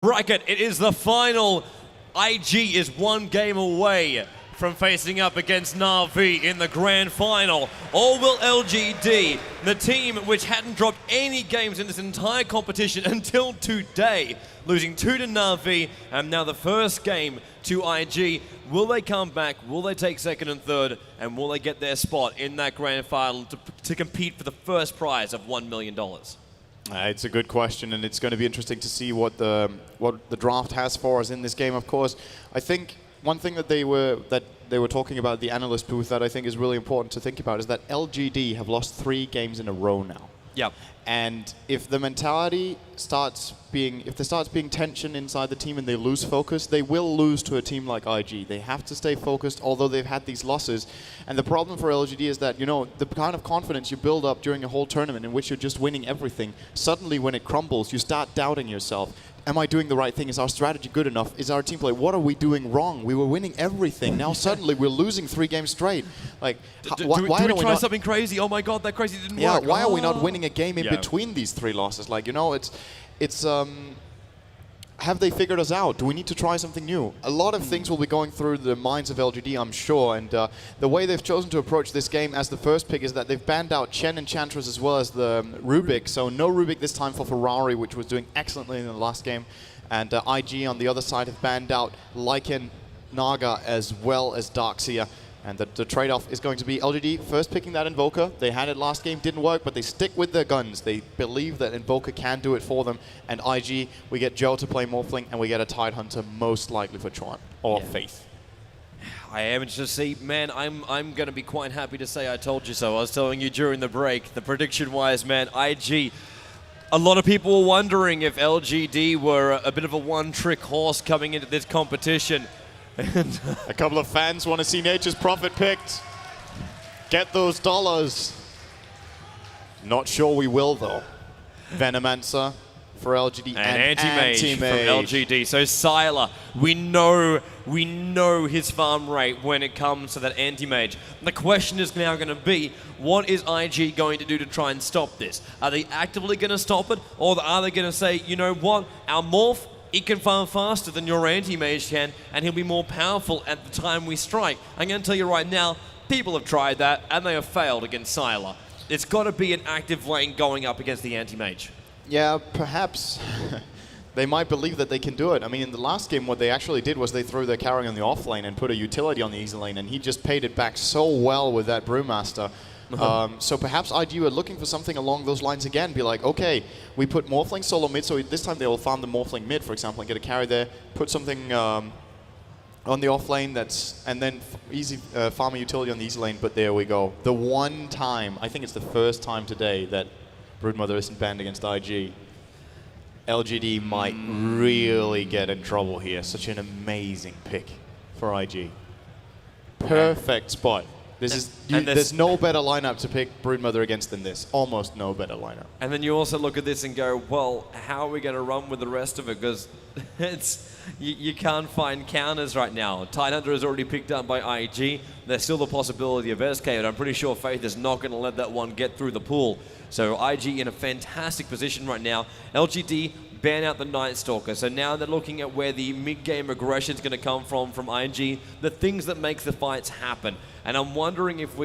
Bracket, it is the final. IG is one game away from facing up against Na'Vi in the grand final. Or will LGD, the team which hadn't dropped any games in this entire competition until today, losing 2 to Na'Vi, and now the first game to IG, will they come back, will they take second and third, and will they get their spot in that grand final to compete for the first prize of $1 million? It's a good question, and it's going to be interesting to see what the draft has for us in this game. Of course, I think one thing that they were talking about at the analyst booth that I think is really important to think about is that LGD have lost 3 games in a row now. Yep. And if the mentality starts being, if there starts being tension inside the team and they lose focus, they will lose to a team like IG. They have to stay focused, although they've had these losses. And the problem for LGD is that, you know, the kind of confidence you build up during a whole tournament in which you're just winning everything, suddenly when it crumbles, you start doubting yourself. Am I doing the right thing? Is our strategy good enough? Is our team play? What are we doing wrong? We were winning everything. Now suddenly we're losing 3 games straight. Like, why do we try something crazy? Oh my God, that crazy didn't work. Yeah, why are we not winning a game in between these 3 losses? Like, you know, have they figured us out? Do we need to try something new? A lot of things will be going through the minds of LGD, I'm sure, and the way they've chosen to approach this game as the first pick is that they've banned out Chen Enchantress as well as the Rubik, so no Rubik this time for Ferrari, which was doing excellently in the last game, and IG on the other side have banned out Lycan, Naga as well as Darkseer. And the trade-off is going to be LGD first picking that Invoker. They had it last game, didn't work, but they stick with their guns. They believe that Invoker can do it for them. And IG, we get Joe to play Morphling, and we get a Tidehunter most likely for Triumph or Faith. I am to see, man, I'm going to be quite happy to say I told you so. I was telling you during the break, the prediction-wise, man, IG, a lot of people were wondering if LGD were a bit of a one-trick horse coming into this competition. And a couple of fans want to see Nature's Prophet picked. Get those dollars. Not sure we will, though. Venomancer for LGD and Anti-Mage from LGD. So Sylar, we know his farm rate when it comes to that Anti-Mage. The question is now going to be, what is IG going to do to try and stop this? Are they actively going to stop it, or are they going to say, you know what, our Morph, it can farm faster than your Anti-Mage can, and he'll be more powerful at the time we strike. I'm going to tell you right now, people have tried that, and they have failed against Sylar. It's got to be an active lane going up against the Anti-Mage. Yeah, perhaps they might believe that they can do it. I mean, in the last game, what they actually did was they threw their carry on the off lane and put a utility on the easy lane, and he just paid it back so well with that Brewmaster. So perhaps IG were looking for something along those lines again, be like, okay, we put Morphling solo mid, so this time they will farm the Morphling mid, for example, and get a carry there, put something on the off lane, and then easy farm a utility on the easy lane, but there we go. The one time, I think it's the first time today that Broodmother isn't banned against IG. LGD might really get in trouble here. Such an amazing pick for IG. Perfect spot. There's no better lineup to pick Broodmother against than this. Almost no better lineup. And then you also look at this and go, well, how are we going to run with the rest of it? Because you can't find counters right now. Tidehunter is already picked up by IG. There's still the possibility of SK, but I'm pretty sure Faith is not going to let that one get through the pool. So IG in a fantastic position right now. LGD ban out the Night Stalker. So now they're looking at where the mid-game aggression is going to come from IG, the things that make the fights happen. And I'm wondering if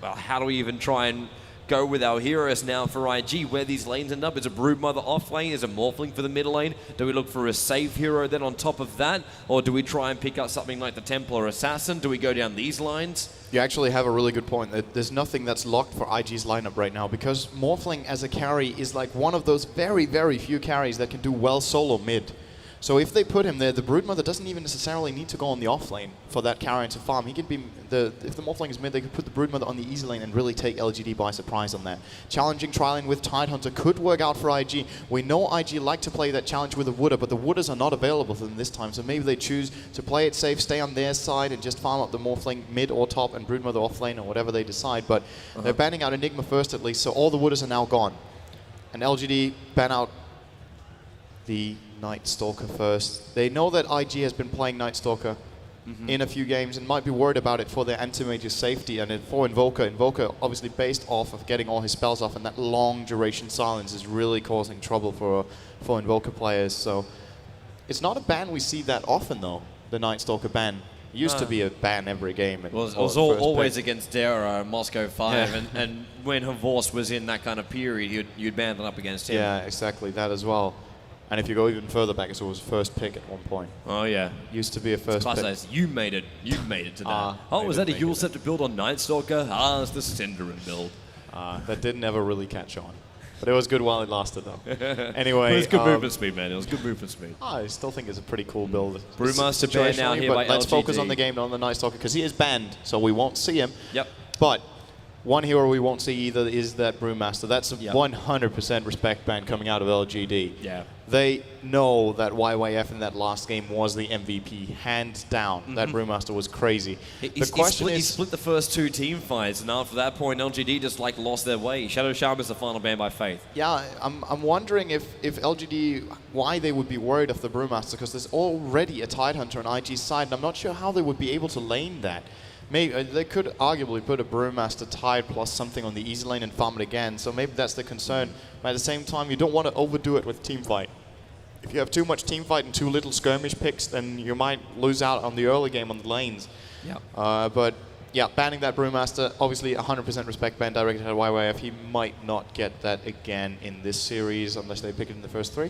how do we even try and go with our heroes now for IG, where these lanes end up? Is a Broodmother off lane? Is a Morphling for the mid lane? Do we look for a safe hero then on top of that? Or do we try and pick up something like the Templar Assassin? Do we go down these lines? You actually have a really good point. There's nothing that's locked for IG's lineup right now, because Morphling as a carry is like one of those very, very few carries that can do well solo mid. So if they put him there, the Broodmother doesn't even necessarily need to go on the off lane for that carry to farm. He could be if the Morphling is mid, they could put the Broodmother on the easy lane and really take LGD by surprise on that. Challenging trialing with Tidehunter could work out for IG. We know IG like to play that challenge with the Wooder, but the Wooders are not available to them this time. So maybe they choose to play it safe, stay on their side, and just farm up the Morphling mid or top and Broodmother off lane or whatever they decide. But they're banning out Enigma first at least, so all the Wooders are now gone. And LGD ban out the Night Stalker first. They know that IG has been playing Night Stalker in a few games and might be worried about it for their Anti-Mage's safety. And for Invoker obviously based off of getting all his spells off, and that long duration silence is really causing trouble for Invoker players. So It's not a ban we see that often, though, the Night Stalker ban. It used to be a ban every game. It was always against Dara, Moscow 5, and when Havorst was in that kind of period, you'd ban it up against him. Yeah, exactly, that as well. And if you go even further back, it was first pick at one point. Oh, yeah. Used to be a first pick. Says, you made it to that. Was that a Yule Scepter build on Night Stalker? It's the Cinderin build. That didn't ever really catch on. But it was good while it lasted, though. Anyway. It was good movement speed, man. It was good movement speed. I still think it's a pretty cool build. Brewmaster banned now here by LGD. Let's focus on the game, not on the Night Stalker, because he is banned, so we won't see him. Yep. But one hero we won't see either is that Brewmaster. That's a 100% respect ban coming out of LGD. Yeah. They know that YYF in that last game was the MVP, hands down. That Brewmaster was crazy. He split the first 2 team fights, and after that point, LGD just like lost their way. Shadow Charm is the final ban by Faith. Yeah, I'm wondering if LGD, why they would be worried of the Brewmaster, because there's already a Tidehunter on IG's side, and I'm not sure how they would be able to lane that. Maybe they could arguably put a Brewmaster Tide plus something on the easy lane and farm it again, so maybe that's the concern. But at the same time, you don't want to overdo it with teamfight. If you have too much teamfight and too little skirmish picks, then you might lose out on the early game on the lanes. Yeah. But yeah, banning that Brewmaster, obviously 100% respect ban directed at YYF. He might not get that again in this series unless they pick it in the first 3.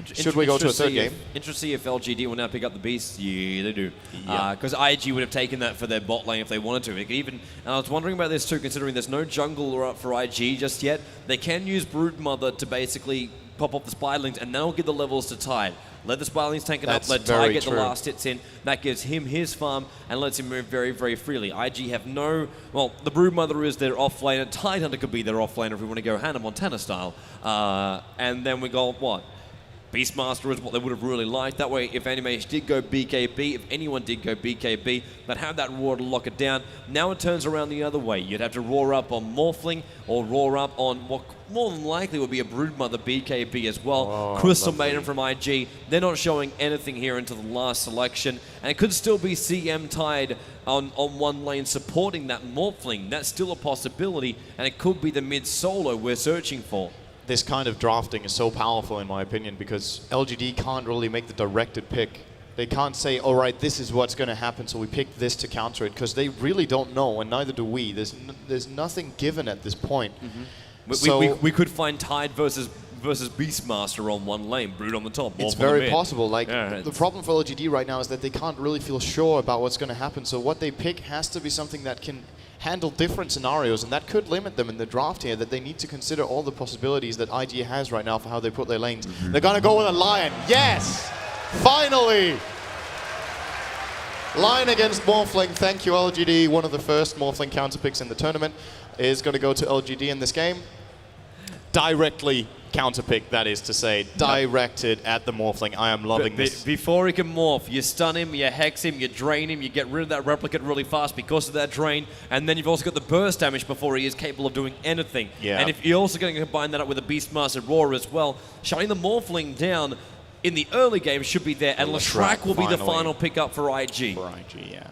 Should we go to a third game? Interesting if LGD will now pick up the Beast. Yeah, they do. Yeah. Because IG would have taken that for their bot lane if they wanted to. They could even, and I was wondering about this too, considering there's no jungle up for IG just yet. They can use Broodmother to basically pop up the Spirelings, and that'll give the levels to Tide. Let the Spirelings tank it up, let Tide get the last hits in. That gives him his farm and lets him move very, very freely. IG have no... Well, the Broodmother is their off-laner. Tidehunter could be their off-laner if we want to go Hannah Montana style. And then we go, what? Beastmaster is what they would have really liked. That way, if Animage did go BKB, if anyone did go BKB, they'd have that roar to lock it down. Now it turns around the other way. You'd have to roar up on Morphling or roar up on what more than likely would be a Broodmother BKB as well. Oh, Crystal lovely. Maiden from IG. They're not showing anything here until the last selection. And it could still be CM Tide on one lane supporting that Morphling. That's still a possibility, and it could be the mid-solo we're searching for. This kind of drafting is so powerful in my opinion because LGD can't really make the directed pick. They can't say, all right, this is what's going to happen, so we pick this to counter it, because they really don't know, and neither do we. There's nothing given at this point. We could find Tide versus Beastmaster on one lane, Brood on the top. It's very possible. Like the problem for LGD right now is that they can't really feel sure about what's going to happen, so what they pick has to be something that can handle different scenarios, and that could limit them in the draft here, that they need to consider all the possibilities that IG has right now for how they put their lanes. They're going to go with a Lion. Yes! Finally! Lion against Morphling. Thank you, LGD. One of the first Morphling counter picks in the tournament is going to go to LGD in this game. Directly counterpick, that is to say, directed at the Morphling. I am loving this. Before he can morph, you stun him, you hex him, you drain him, you get rid of that replicate really fast because of that drain, and then you've also got the burst damage before he is capable of doing anything. Yeah. And if you're also going to combine that up with a Beastmaster Roar as well, shutting the Morphling down in the early game should be there, and Leshrac will be the final pickup for IG. For IG, yeah.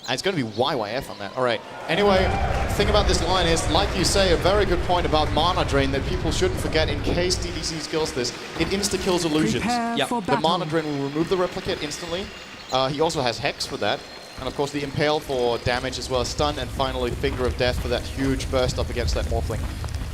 And it's going to be YYF on that. All right. Anyway, the thing about this line is, like you say, a very good point about mana drain that people shouldn't forget in case DDC skills this. It insta-kills illusions. The mana drain will remove the replicate instantly. He also has Hex for that. And of course the Impale for damage as well as stun. And finally Finger of Death for that huge burst up against that Morphling.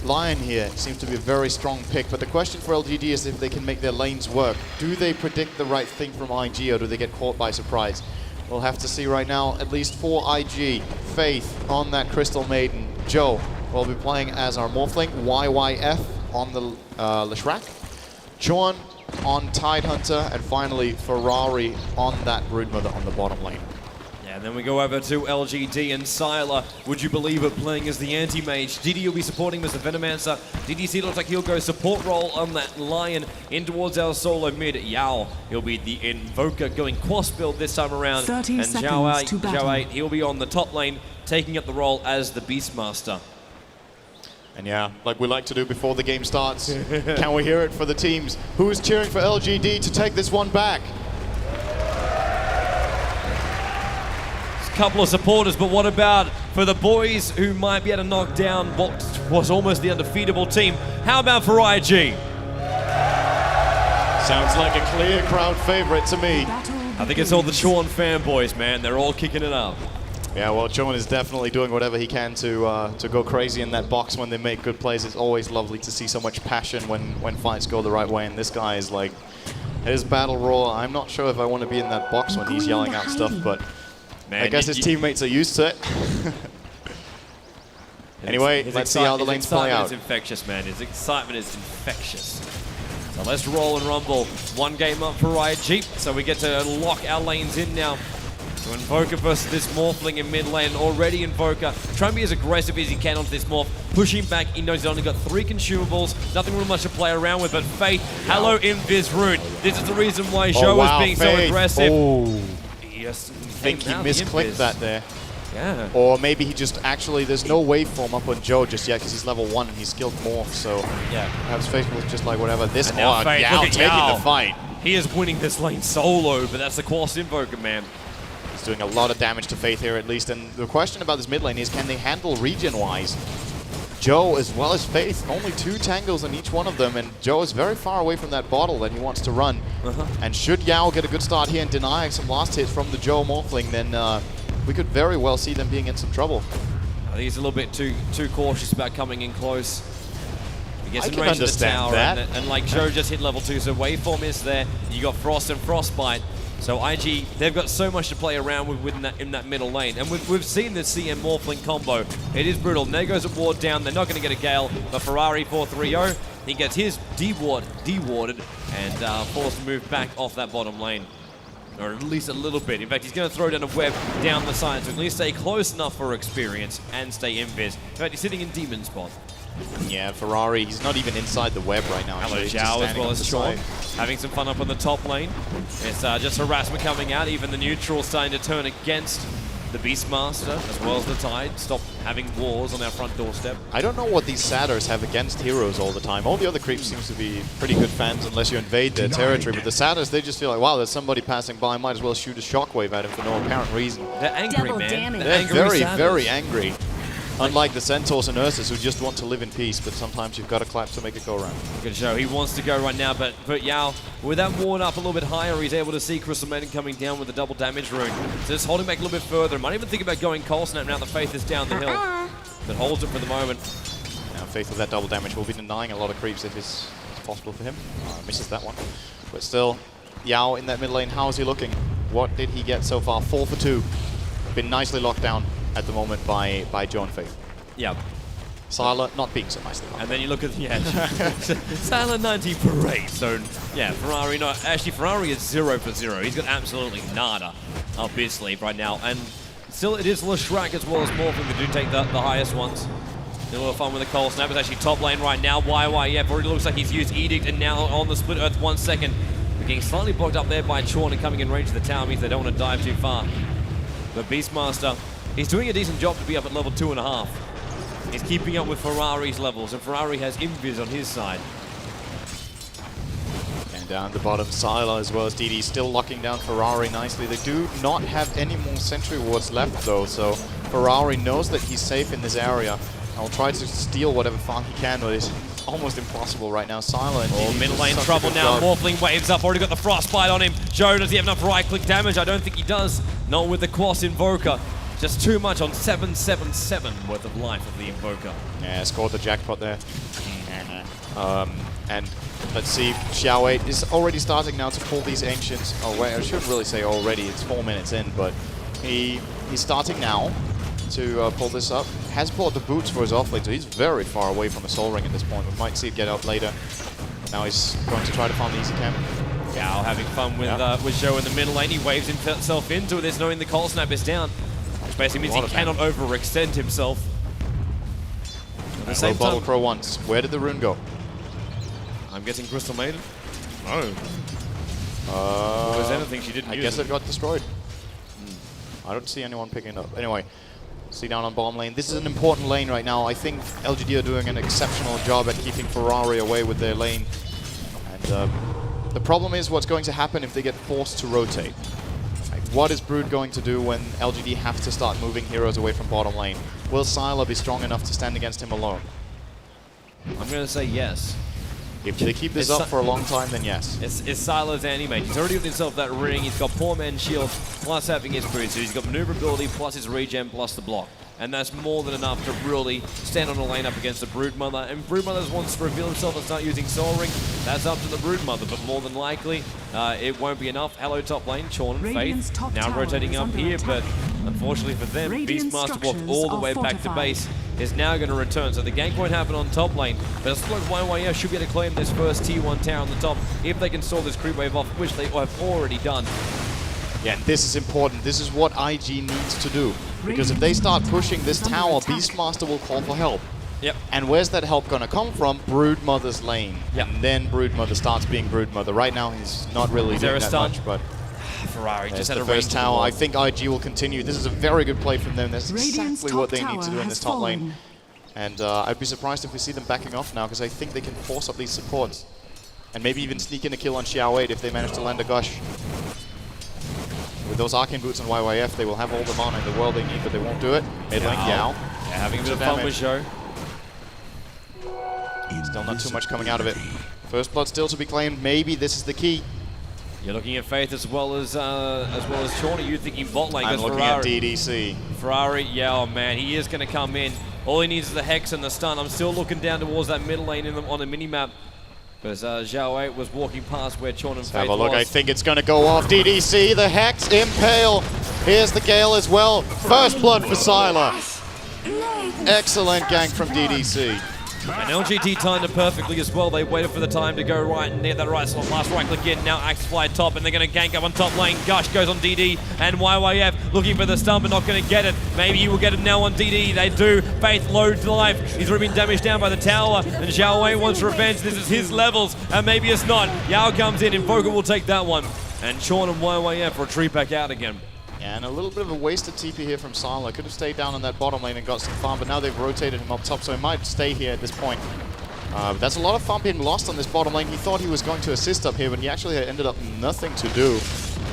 Lion here seems to be a very strong pick. But the question for LGD is if they can make their lanes work. Do they predict the right thing from IG, or do they get caught by surprise? We'll have to see right now, at least for IG. Faith on that Crystal Maiden. Joe will be playing as our Morphling. YYF on the Leshrac. John on Tidehunter. And finally, Ferrari on that Broodmother on the bottom lane. And then we go over to LGD and Sylar. Would you believe it, playing as the anti-mage? Didi will be supporting Mr. Venomancer. DDC looks like he'll go support role on that Lion in towards our solo mid. Yao, he'll be the Invoker going Quas build this time around. 30 and seconds to battle. Zhao 8, he'll be on the top lane, taking up the role as the Beastmaster. And yeah, like we like to do before the game starts, can we hear it for the teams? Who's cheering for LGD to take this one back? Couple of supporters, but what about for the boys who might be able to knock down what was almost the undefeatable team? How about for IG? Sounds like a clear crowd favorite to me. I think it's all the Chorn fanboys, man. They're all kicking it up. Yeah, well, Chorn is definitely doing whatever he can to go crazy in that box when they make good plays. It's always lovely to see so much passion when fights go the right way, and this guy is like, his battle roar, I'm not sure if I want to be in that box when he's yelling out stuff, but man, I guess his teammates are used to it. Anyway, let's see how the lanes play out. His excitement is infectious, man. His excitement is infectious. So let's roll and rumble. One game up for IG, so we get to lock our lanes in now. So Invoker versus this Morphling in mid lane. Already Invoker trying to be as aggressive as he can onto this Morph. Pushing back, he knows he's only got 3 consumables. Nothing really much to play around with, but Faith, hello Invis Rune. This is the reason why Zhou is being so aggressive. Yes, I think he misclicked that there. Yeah. Or maybe he just actually, there's no waveform up on Zhou just yet because he's level 1 and he's skilled Morph, so yeah. Perhaps Faith was just like whatever. This and now Faith, Yao taking the fight. He is winning this lane solo, but that's the Quas Invoker, man. He's doing a lot of damage to Faith here at least, and the question about this mid lane is can they handle regen-wise? Zhou as well as Faith, only 2 tangles in each one of them, and Zhou is very far away from that bottle that he wants to run. And should Yao get a good start here and deny some last hits from the Zhou Morphling, then we could very well see them being in some trouble. I think he's a little bit too cautious about coming in close. He gets I in can range of the understand tower, that. and like Zhou just hit level 2, so waveform is there. You got Frost and Frostbite. So IG, they've got so much to play around with in that middle lane. And we've seen the CM Morphling combo. It is brutal. Nego's a ward down. They're not going to get a Gale. But Ferrari 4-3-0, he gets his dewarded and forced to move back off that bottom lane. Or at least a little bit. In fact, he's going to throw down a web down the side to at least stay close enough for experience and stay invis. In fact, he's sitting in demon spot. Yeah, Ferrari, he's not even inside the web right now. Hello, Zhao as well as Chorn. Having some fun up on the top lane. It's just harassment coming out. Even the neutral starting to turn against the Beastmaster as well as the Tide. Stop having wars on our front doorstep. I don't know what these Satyrs have against heroes all the time. All the other creeps seems to be pretty good fans unless you invade their territory. But the Satyrs, they just feel like, wow, there's somebody passing by. Might as well shoot a shockwave at him for no apparent reason. They're angry, man. They're very, very angry. Unlike the Centaurs and Ursus who just want to live in peace, but sometimes you've got to clap to make it go around. Good show. He wants to go right now, but Yao, with that ward up a little bit higher, he's able to see Crystal Maiden coming down with the double damage rune. So just holding back a little bit further. Might even think about going Cold Snap now that Faith is down the hill. But holds it for the moment. Now Faith with that double damage will be denying a lot of creeps if it's possible for him. Misses that one. But still, Yao in that mid lane, how is he looking? What did he get so far? 4 for 2. Been nicely locked down at the moment by John Faith. Yeah. Sylar not being so nicely locked. And then you look at the Sylar 90 parade. So yeah, Ferrari not actually Ferrari is 0 for 0. He's got absolutely nada up his sleeve right now. And still it is Leshrac as well as Morphling that do take the highest ones. A little fun with the Cold Snap. It's actually top lane right now. YYF already looks like he's used Edict and now on the Split Earth 1 second. We're getting slightly blocked up there by Chorn and coming in range of the tower means they don't want to dive too far. But Beastmaster, he's doing a decent job to be up at level 2.5. He's keeping up with Ferrari's levels, and Ferrari has Invis on his side. And down the bottom, Sylar as well as DD still locking down Ferrari nicely. They do not have any more sentry wards left though, so Ferrari knows that he's safe in this area. I'll try to steal whatever farm he can, but it's almost impossible right now. Sylar and DD middle lane trouble now. Morphling waves up, already got the Frostbite on him. Zhou, does he have enough right-click damage? I don't think he does. Not with the Quas Invoker. Just too much on 777 worth of life of the Invoker. Yeah, scored the jackpot there. And let's see, Xiao 8 is already starting now to pull these Ancients. Oh wait, I shouldn't really say already, it's 4 minutes in, but he's starting now to pull this up. Has bought the boots for his offlane, so he's very far away from the Soul Ring at this point. We might see it get out later. Now he's going to try to farm the easy camp. Yao having fun with Zhou in the middle lane. He waves himself into this, knowing the Cold Snap is down. Which basically means he cannot overextend himself. At the same Bottle time, Crow once. Where did the rune go? I'm guessing Crystal Maiden. No. If there's anything she didn't use. I guess it got destroyed. I don't see anyone picking it up. Anyway, see down on bottom lane. This is an important lane right now. I think LGD are doing an exceptional job at keeping Ferrari away with their lane. And the problem is what's going to happen if they get forced to rotate. What is Brood going to do when LGD have to start moving heroes away from bottom lane? Will Sylar be strong enough to stand against him alone? I'm going to say yes. If they keep this It's up for a long time, then yes. It's Sila's anti-mage. He's already got himself that ring. He's got Poor Man's Shield, plus having his boots. So he's got maneuverability, plus his regen, plus the block. And that's more than enough to really stand on a lane up against the Broodmother. And Broodmother wants to reveal himself and start using Soul Ring. That's up to the Broodmother, but more than likely, it won't be enough. Hello, top lane, Chorn and Faith now rotating up here, but unfortunately for them, Beastmaster walked all the way back to base, is now going to return. So the gank won't happen on top lane, but it's like YYF should be able to claim this first tier 1 tower on the top if they can stall this creep wave off, which they have already done. Yeah, and this is important. This is what IG needs to do. Because if they start pushing this tower, Beastmaster will call for help. Yep. And where's that help going to come from? Broodmother's lane. Yep. And then Broodmother starts being Broodmother. Right now, he's not really doing that much, but Ferrari just had the a first tower. I think IG will continue. This is a very good play from them. That's exactly what they need to do in this top lane. And I'd be surprised if we see them backing off now, because I think they can force up these supports. And maybe even sneak in a kill on Xiao 8 if they manage to land a gush. With those Arcane Boots on YYF, they will have all the mana in the world they need, but they won't do it. Mid lane, Yao. Yeah, having a bit of fun with Zhou. Still not too much coming out of it. First blood still to be claimed. Maybe this is the key. You're looking at Faith as well as Chorn. Are you thinking bot lane? I'm looking at DDC. Ferrari, yeah, oh man, he is going to come in. All he needs is the Hex and the stun. I'm still looking down towards that middle lane on the mini-map. Because Xiao 8 was walking past where Chorn and Faith Have a look, was. I think it's going to go off. DDC, the Hex, Impale. Here's the Gale as well. First blood for Sylar. Excellent gank from DDC. And LGD timed it perfectly as well. They waited for the time to go right and near that right slot. Last right click in, now Axe fly top, and they're going to gank up on top lane. Gush goes on DD, and YYF looking for the stun, but not going to get it. Maybe he will get it now on DD. They do. Faith low to life. He's already been damaged down by the tower, and Xiao Wei wants revenge. This is his levels, and maybe it's not. Yao comes in, Invoker will take that one. And Chorn and YYF retreat back out again. And a little bit of a wasted TP here from Sylar. Could have stayed down on that bottom lane and got some farm, but now they've rotated him up top, so he might stay here at this point. That's a lot of farm being lost on this bottom lane. He thought he was going to assist up here, but he actually ended up nothing to do.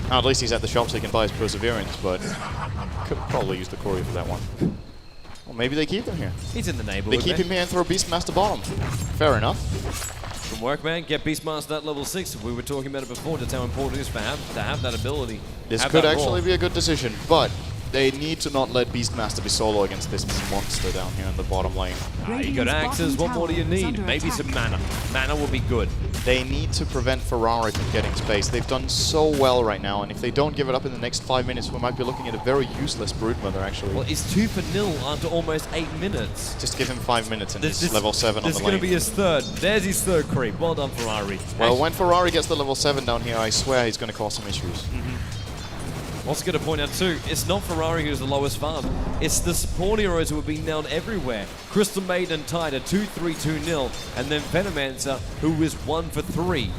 Now, at least he's at the shop so he can buy his Perseverance, but could probably use the Courier for that one. Well, maybe they keep him here. He's in the neighborhood. They keep him here and throw Beastmaster bottom. Fair enough. From work, man. Get Beastmaster at level 6. We were talking about it before, just how important it is to have that ability. This could actually be a good decision, but they need to not let Beastmaster be solo against this monster down here in the bottom lane. You got axes, what more do you need? Maybe some mana. Mana will be good. They need to prevent Ferrari from getting space. They've done so well right now, and if they don't give it up in the next 5 minutes, we might be looking at a very useless Broodmother, actually. Well, it's 2-0 after almost 8 minutes. Just give him 5 minutes and he's level 7 on the lane. This is going to be his third. There's his third creep. Well done, Ferrari. Well, when Ferrari gets the level 7 down here, I swear he's going to cause some issues. Also going to point out too, it's not Ferrari who's the lowest farm. It's the support heroes who have been down everywhere. Crystal Maiden and Tide are 2-3, 2-0, and then Venomancer, who is 1 for 3.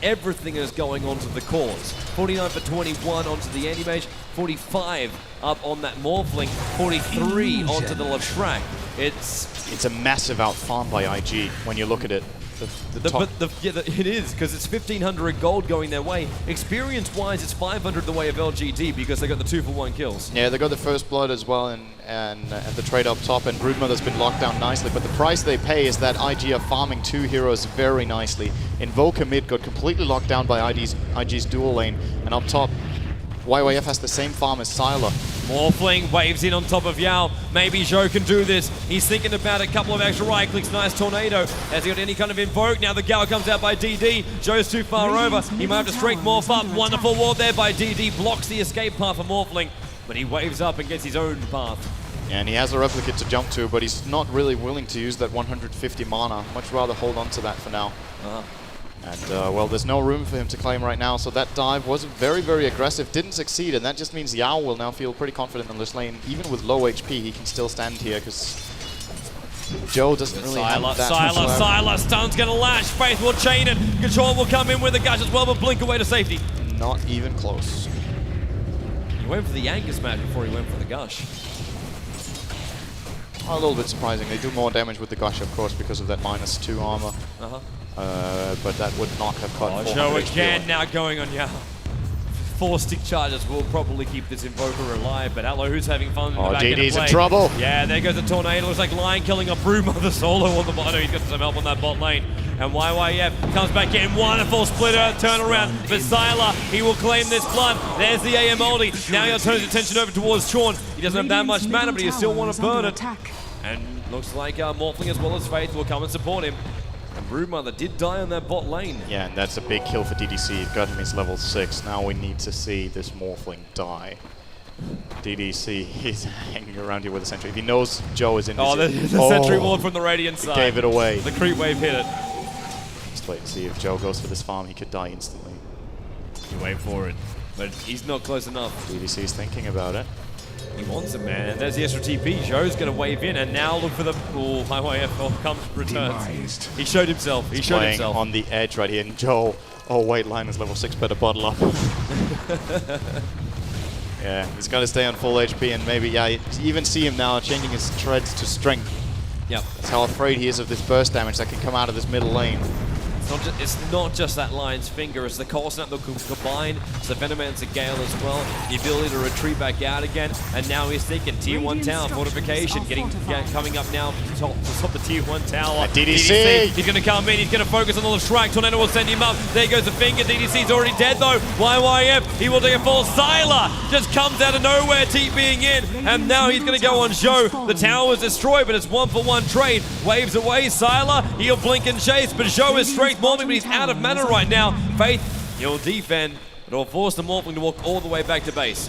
Everything is going onto the cause. 49 for 21 onto the Anti-Mage, 45 up on that Morphling, 43 onto the Latrak. It's a massive out farm by IG when you look at it. It is, because it's 1,500 gold going their way. Experience-wise, it's 500 the way of LGD because they got the 2-for-1 kills. Yeah, they got the first blood as well, and the trade up top, and Broodmother's been locked down nicely. But the price they pay is that IG are farming 2 heroes very nicely. Invoker mid got completely locked down by IG's dual lane, and up top, YYF has the same farm as Sylar. Morphling waves in on top of Yao. Maybe Zhou can do this. He's thinking about a couple of extra right clicks. Nice tornado. Has he got any kind of invoke? Now the Gale comes out by DD. Zhou's too far over. He might have to straight Morph up. Wonderful ward there by DD. Blocks the escape path for Morphling. But he waves up and gets his own path. And he has a replicate to jump to, but he's not really willing to use that 150 mana. Much rather hold on to that for now. And, well, there's no room for him to claim right now, so that dive was very, very aggressive, didn't succeed, and that just means Yao will now feel pretty confident in this lane. Even with low HP, he can still stand here, because Zhou doesn't really have that Sylar, Stun's gonna lash, Faith will chain it, Control will come in with the gush as well, but blink away to safety. Not even close. He went for the Angus match before he went for the gush. A little bit surprising. They do more damage with the gush, of course, because of that -2 armor. But that would not have cut. Zhou again now going on Yao. 4 stick charges will probably keep this Invoker alive, but hello, who's having fun in the back DD's in trouble. Yeah, there goes the tornado. Looks like Lion killing a Broodmother solo on the bottom. He's got some help on that bot lane. And YYF comes back in. Wonderful splitter turnaround. But Sylar, he will claim this blood. There's the AM ulti. Now he'll turn his attention over towards Sean. He doesn't have that much mana, but he still want to burn it. And looks like Morphling as well as Faith will come and support him. And Broodmother did die on that bot lane. Yeah, and that's a big kill for DDC. Got him his level 6. Now we need to see this Morphling die. DDC is hanging around here with a sentry. If he knows Joe is in the sentry ward from the Radiant side. Gave it away. The creep wave hit it. Just wait and see if Joe goes for this farm. He could die instantly. You wait for it, but he's not close enough. DDC is thinking about it. He wants it, man. And there's the extra TP. Joe's going to wave in, and now look for the... Oh, YYF comes, returns. He showed himself. He showed himself. On the edge right here. And Joe, oh wait, line is level 6, better bottle up. Yeah, he's got to stay on full HP, and maybe, yeah, you even see him now changing his treads to strength. Yep. That's how afraid he is of this burst damage that can come out of this middle lane. It's not just that Lion's Finger, it's the Cold Snap that can combine, it's the Venomancer Gale as well, the ability to retreat back out again, and now he's thinking Tier 1 tower, fortification, coming up now to top the Tier 1 tower. DDC! He's going to come in, he's going to focus on the strike, Tornado will send him up, there goes the Finger, DDC's already dead though, YYF, he will take a fall, Sylar just comes out of nowhere, TPing in, and now he's going to go on Joe, the tower was destroyed, but it's 1-for-1 trade, waves away, Sylar, he'll blink and chase, but Joe is strength Morphling, but he's out of mana right now. Faith, he'll defend, but it'll force the Morphling to walk all the way back to base.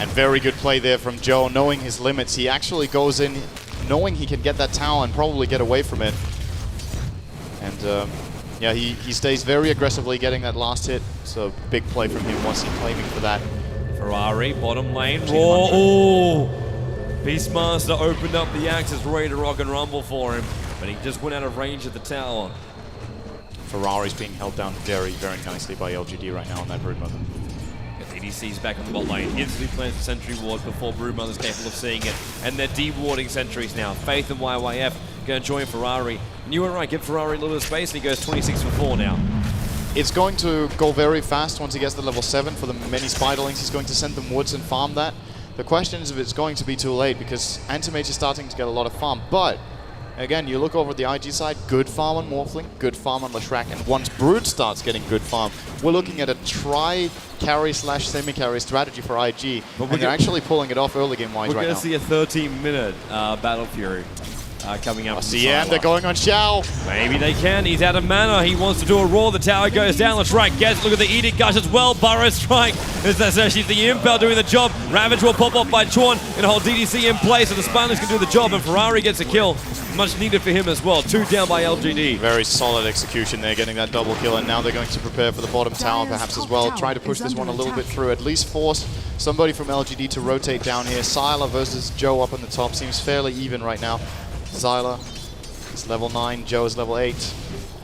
And very good play there from Joe, knowing his limits. He actually goes in, knowing he can get that tower and probably get away from it. And yeah, he stays very aggressively getting that last hit. So big play from him once he's claiming for that. Ferrari, bottom lane, raw. Oh! Beastmaster opened up the axis, ready to rock and rumble for him, but he just went out of range of the tower. Ferrari's being held down very, very nicely by LGD right now on that Broodmother. DDC's back on the bot lane, instantly plants the sentry ward before Broodmother's capable of seeing it. And they're de-warding sentries now. Faith and YYF going to join Ferrari. And you were right, give Ferrari a little bit of space, and he goes 26 for 4 now. It's going to go very fast once he gets to level 7 for the many Spiderlings. He's going to send them woods and farm that. The question is if it's going to be too late, because Antimage is starting to get a lot of farm, but again, you look over at the IG side, good farm on Morphling, good farm on Leshrac, and once Brood starts getting good farm, we're looking at a try-carry / semi-carry strategy for IG, and they're actually pulling it off early game-wise right now. We're going to see a 13-minute Battle Fury coming up. Yeah, they're going on Shao. Maybe they can. He's out of mana. He wants to do a roar. The tower goes down. Leshrac gets. Look at the Edict Gush as well. Burrow Strike. That's actually the Impel doing the job. Ravage will pop off by Chorn and hold DDC in place, so the Spineless can do the job, and Ferrari gets a kill. Much needed for him as well. 2 down by LGD. Very solid execution there, getting that double kill, and now they're going to prepare for the bottom tower perhaps as well. Try to push this one a little bit through. At least force somebody from LGD to rotate down here. Sylar versus Joe up on the top seems fairly even right now. Sylar is level 9, Joe is level 8.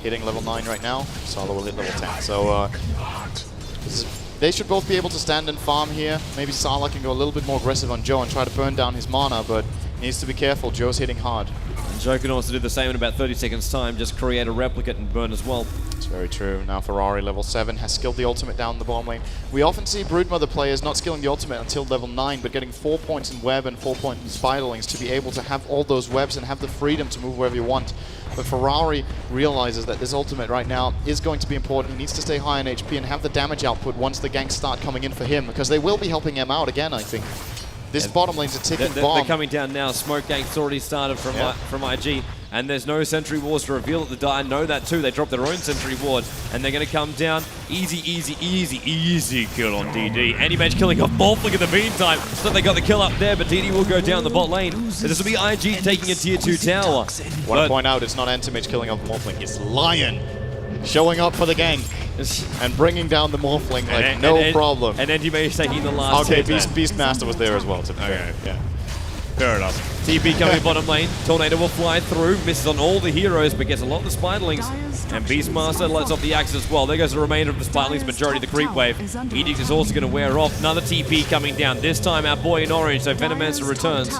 Hitting level 9 right now. Sylar will hit level 10. So they should both be able to stand and farm here. Maybe Sylar can go a little bit more aggressive on Joe and try to burn down his mana, but he needs to be careful. Joe's hitting hard. And Joe can also do the same in about 30 seconds time, just create a replicate and burn as well. It's very true. Now Ferrari, level 7, has skilled the ultimate down the bottom lane. We often see Broodmother players not skilling the ultimate until level 9, but getting 4 points in web and 4 points in Spiderlings to be able to have all those webs and have the freedom to move wherever you want. But Ferrari realizes that this ultimate right now is going to be important. He needs to stay high on HP and have the damage output once the ganks start coming in for him, because they will be helping him out again, I think. This bottom lane's a ticking bomb. They're coming down now. Smoke gank's already started from IG, and there's no sentry wards to reveal at the die. Know that too. They dropped their own sentry ward, and they're going to come down. Easy kill on DD. Anti-Mage killing off Morphling in the meantime. So they got the kill up there, but DD will go down the bot lane. So this will be IG taking a tier 2 tower. I want to point out, it's not Antimage killing off Morphling. It's Lion showing up for the gank and bringing down the Morphling like no problem. And Anti-Mage taking the last hit. Beastmaster was there as well. Okay, yeah. Fair enough. TP coming bottom lane. Tornado will fly through. Misses on all the heroes, but gets a lot of the Spiderlings. And Beastmaster lets off the axe as well. There goes the remainder of the Spiderlings, majority of the creep wave. Edict is also going to wear off. Another TP coming down. This time our boy in orange, so Venomancer returns.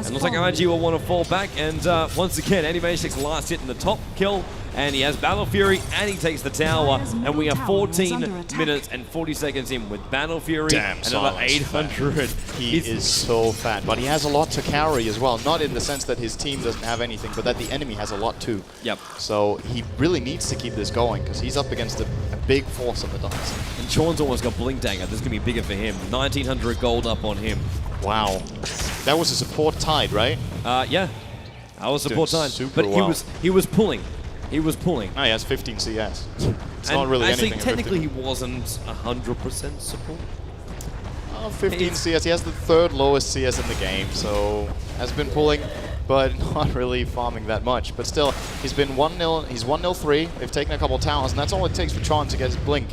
And And looks like IG will want to fall back. And once again, Animatrix last hit in the top kill. And he has Battle Fury, and he takes the tower. And we are 14 minutes and 40 seconds in with Battle Fury. Damn, another 800. He is so fat, but he has a lot to carry as well. Not in the sense that his team doesn't have anything, but that the enemy has a lot too. Yep. So he really needs to keep this going because he's up against a big force on the dice. And Sean's almost got Blink Dagger. This is going to be bigger for him. 1900 gold up on him. Wow. That was a support tide, right? Yeah. That was support Doing time. super But well. he was pulling. He was pulling. Oh, he has 15 CS. It's And not really actually, anything. technically, he wasn't 100% support. 15 CS. He has the third lowest CS in the game, so has been pulling, but not really farming that much. But still, he's been 1-0. He's 1-0-3. They've taken a couple of towers, and that's all it takes for Tron to get his blink.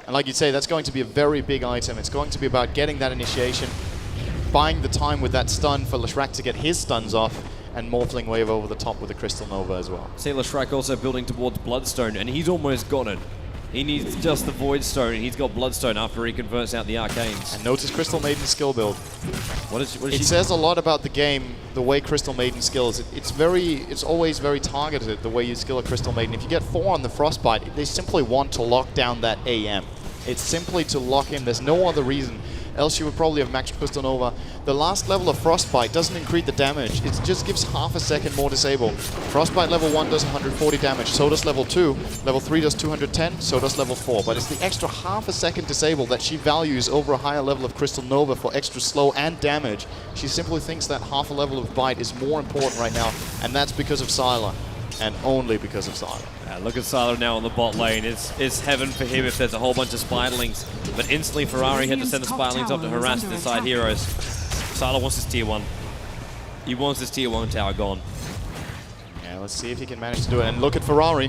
And like you say, that's going to be a very big item. It's going to be about getting that initiation, buying the time with that stun for Leshrac to get his stuns off, and Morphling wave over the top with the Crystal Nova as well. See Leshrac also building towards Bloodstone, and he's almost got it. He needs just the Void Stone, and he's got Bloodstone after he converts out the Arcanes. And notice Crystal Maiden's skill build. What is It says a lot about the game, the way Crystal Maiden skills. It's always very targeted, the way you skill a Crystal Maiden. If you get 4 on the Frostbite, they simply want to lock down that AM. It's simply to lock in. There's no other reason. Else you would probably have maxed Crystal Nova. The last level of Frostbite doesn't increase the damage. It just gives half a second more disable. Frostbite level 1 does 140 damage, so does level 2. Level 3 does 210, so does level 4. But it's the extra half a second disable that she values over a higher level of Crystal Nova for extra slow and damage. She simply thinks that half a level of bite is more important right now, and that's because of Sylar. And only because of Sylar. Look at Sylar now on the bot lane. It's heaven for him if there's a whole bunch of Spiderlings. But instantly Ferrari had to send the Spiderlings up to harass the side heroes. Sylar wants his tier 1. He wants his tier 1 tower gone. Yeah, let's see if he can manage to do it. And look at Ferrari.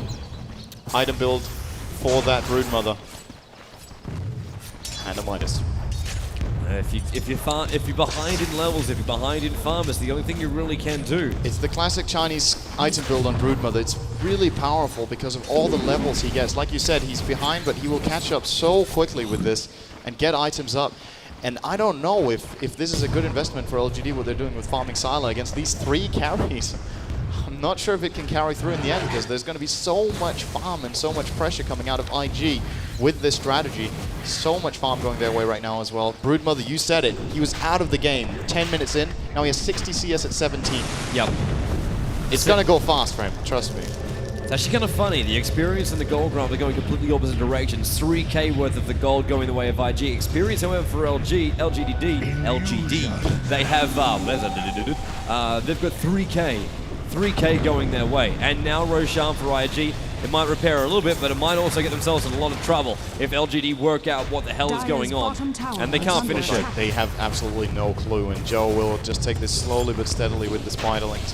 Item build for that Broodmother. And a minus. If you're behind in levels, if you're behind in farm, it's the only thing you really can do. It's the classic Chinese item build on Broodmother. It's really powerful because of all the levels he gets. Like you said, he's behind, but he will catch up so quickly with this and get items up. And I don't know if this is a good investment for LGD, what they're doing with farming Sylar against these 3 carries. I'm not sure if it can carry through in the end because there's going to be so much farm and so much pressure coming out of IG with this strategy. So much farm going their way right now as well. Broodmother, you said it. He was out of the game 10 minutes in. Now he has 60 CS at 17. Yep. It's going to go fast for him, trust me. It's actually kind of funny. The experience and the gold graph are going completely opposite directions. 3k worth of the gold going the way of IG. Experience, however, for LGD, they have they've got 3k going their way. And now Roshan for IG. It might repair a little bit, but it might also get themselves in a lot of trouble if LGD work out what the hell is going on. And they can't finish it. They have absolutely no clue, and Joe will just take this slowly but steadily with the Spiderlings.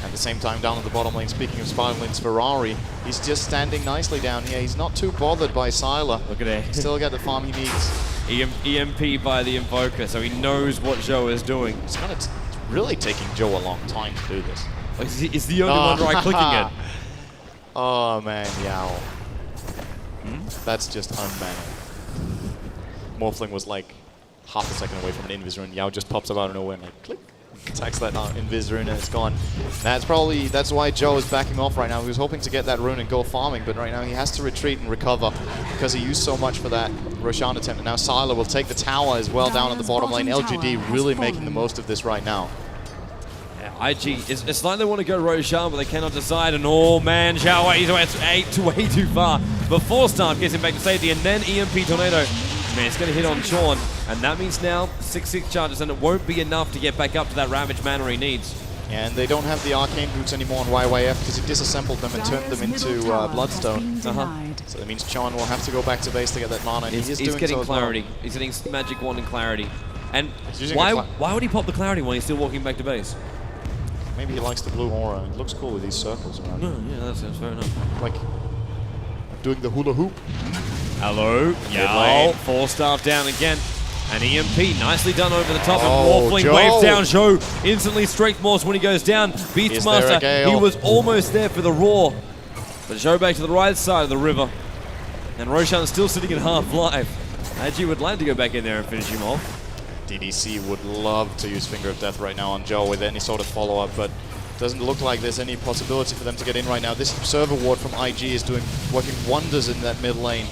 At the same time, down at the bottom lane, speaking of Spiderlings, Ferrari, he's just standing nicely down here. He's not too bothered by Sylar. Look at it. Still got the farm he needs. EMP by the Invoker, so he knows what Joe is doing. It's really taking Joe a long time to do this. Is the only one right-clicking it? Oh man, Yao. That's just unmanly. Morphling was like half a second away from an Invis rune. Yao just pops up out of nowhere and like click, attacks that Invis rune and it's gone. That's why Joe is backing off right now. He was hoping to get that rune and go farming, but right now he has to retreat and recover because he used so much for that Roshan attempt. And now Sylar will take the tower as well down at the bottom lane. LGD really making the most of this right now. IG, it's like they want to go Roshan, but they cannot decide. And oh man, Zhao he's way too far. But Force Staff gets him back to safety, and then EMP Tornado. Man, it's going to hit on Sean, and that means now 6/6 charges, and it won't be enough to get back up to that Ravage mana he needs. And they don't have the Arcane Boots anymore on YYF because he disassembled them and turned them into Bloodstone. So that means Sean will have to go back to base to get that mana. And he's getting so clarity. Well. He's getting Magic Wand and clarity. And why would he pop the clarity when he's still walking back to base? Maybe he likes the blue aura. It looks cool with these circles around. Yeah, that's fair enough. Like doing the hula hoop. Hello. Yeah. Force Staff down again. And EMP nicely done over the top. Oh, and Morphling waves down Joe. Instantly strength morphs when he goes down. Beastmaster, he was almost there for the roar. But Joe back to the right side of the river. And Roshan's still sitting at half life. IG would like to go back in there and finish him off. DDC would love to use Finger of Death right now on Joe with any sort of follow-up, but doesn't look like there's any possibility for them to get in right now. This Observer Ward from IG is working wonders in that mid lane.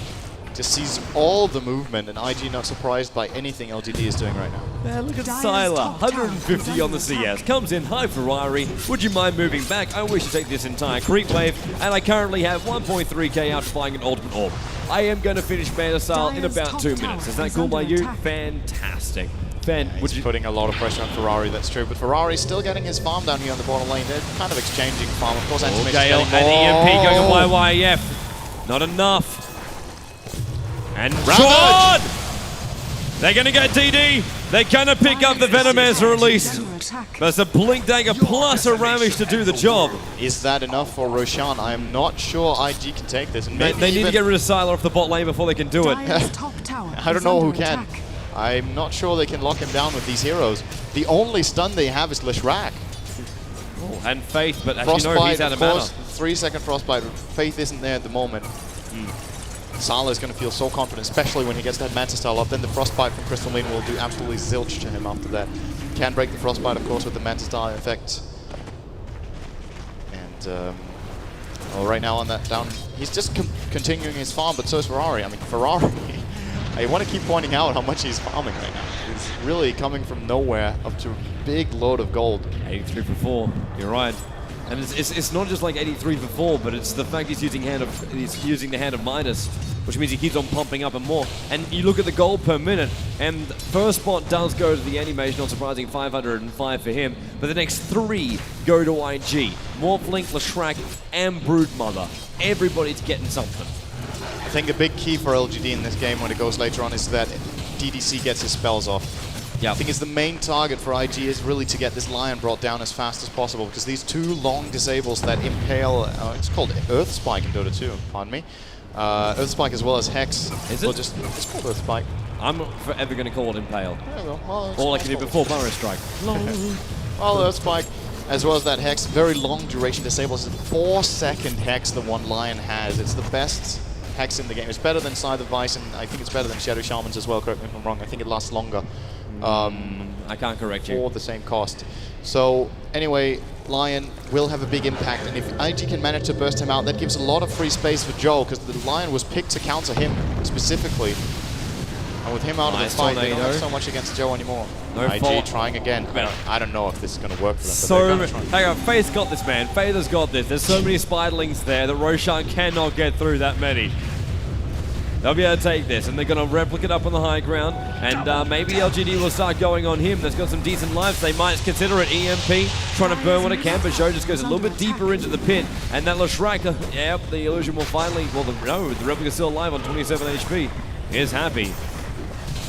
Just sees all the movement, and IG not surprised by anything LGD is doing right now. Man, look at Sylar, 150 on the CS. Comes in, hi Ferrari, would you mind moving back? I wish to take this entire creep wave, and I currently have 1.3k after buying an ultimate orb. I am going to finish Meta Style in about 2 minutes. Is that cool by you? Fantastic. He's putting a lot of pressure on Ferrari, that's true, but Ferrari's still getting his farm down here on the bottom lane. They're kind of exchanging farm. Of course, Antimage is getting more. And EMP going to YYF. Not enough. And John! They're going to get DD. They're going to pick up the Venomancer at least. There's a Blink Dagger plus a Ravage to do the job. Is that enough for Roshan? I'm not sure IG can take this. And they need to get rid of Sylar off the bot lane before they can do it. I don't know who can. I'm not sure they can lock him down with these heroes. The only stun they have is Leshrac. Oh, and Faith, but as you know, he's out of mana. 3-second Frostbite. Faith isn't there at the moment. Sylar is going to feel so confident, especially when he gets that Manta Style up. Then the Frostbite from Crystal Maiden will do absolutely zilch to him after that. Can break the Frostbite, of course, with the Manta Style effect. And well, right now on that down, he's just continuing his farm, but so is Ferrari. I mean, Ferrari, I want to keep pointing out how much he's farming right now. He's really coming from nowhere up to a big load of gold. 83 for 4, you're right. And it's not just like 83 for 4, but it's the fact he's using the hand of Midas, which means he keeps on pumping up and more. And you look at the gold per minute, and first spot does go to the Animage, not surprising, 505 for him. But the next 3 go to IG. Morphlink, Leshrac, and Broodmother. Everybody's getting something. I think a big key for LGD in this game when it goes later on is that DDC gets his spells off. Yep. I think it's the main target for IG is really to get this Lion brought down as fast as possible, because these 2 long disables that impale, it's called Earth Spike in Dota 2, pardon me. Earth Spike as well as Hex. Is it? It's called Earth Spike. I'm forever going to call it Impale. Well, all like I did before Burrow Strike. Well, Earth Spike, as well as that Hex, very long duration disables. It's a 4-second Hex the one Lion has. It's the best Hex in the game. It's better than Scythe of Vice, and I think it's better than Shadow Shamans as well, correct me if I'm wrong. I think it lasts longer. I can't correct you. For the same cost. So anyway, Lion will have a big impact, and if IG can manage to burst him out, that gives a lot of free space for Joe, because the Lion was picked to counter him specifically. And with him out of the fight, they don't have so much against Joe anymore. IG trying again. I don't know if this is going to work for them. So, hang on, Faith's got this, man. Faith has got this. There's so many Spiderlings there that Roshan cannot get through that many. They'll be able to take this, and they're going to replicate up on the high ground, and maybe LGD will start going on him. That's got some decent lives. They might consider it EMP, trying to burn what it can, but Joe just goes a little bit deeper into the pit, and that Leshrac, yep, the illusion will finally, well, the replica's still alive on 27 HP, is happy.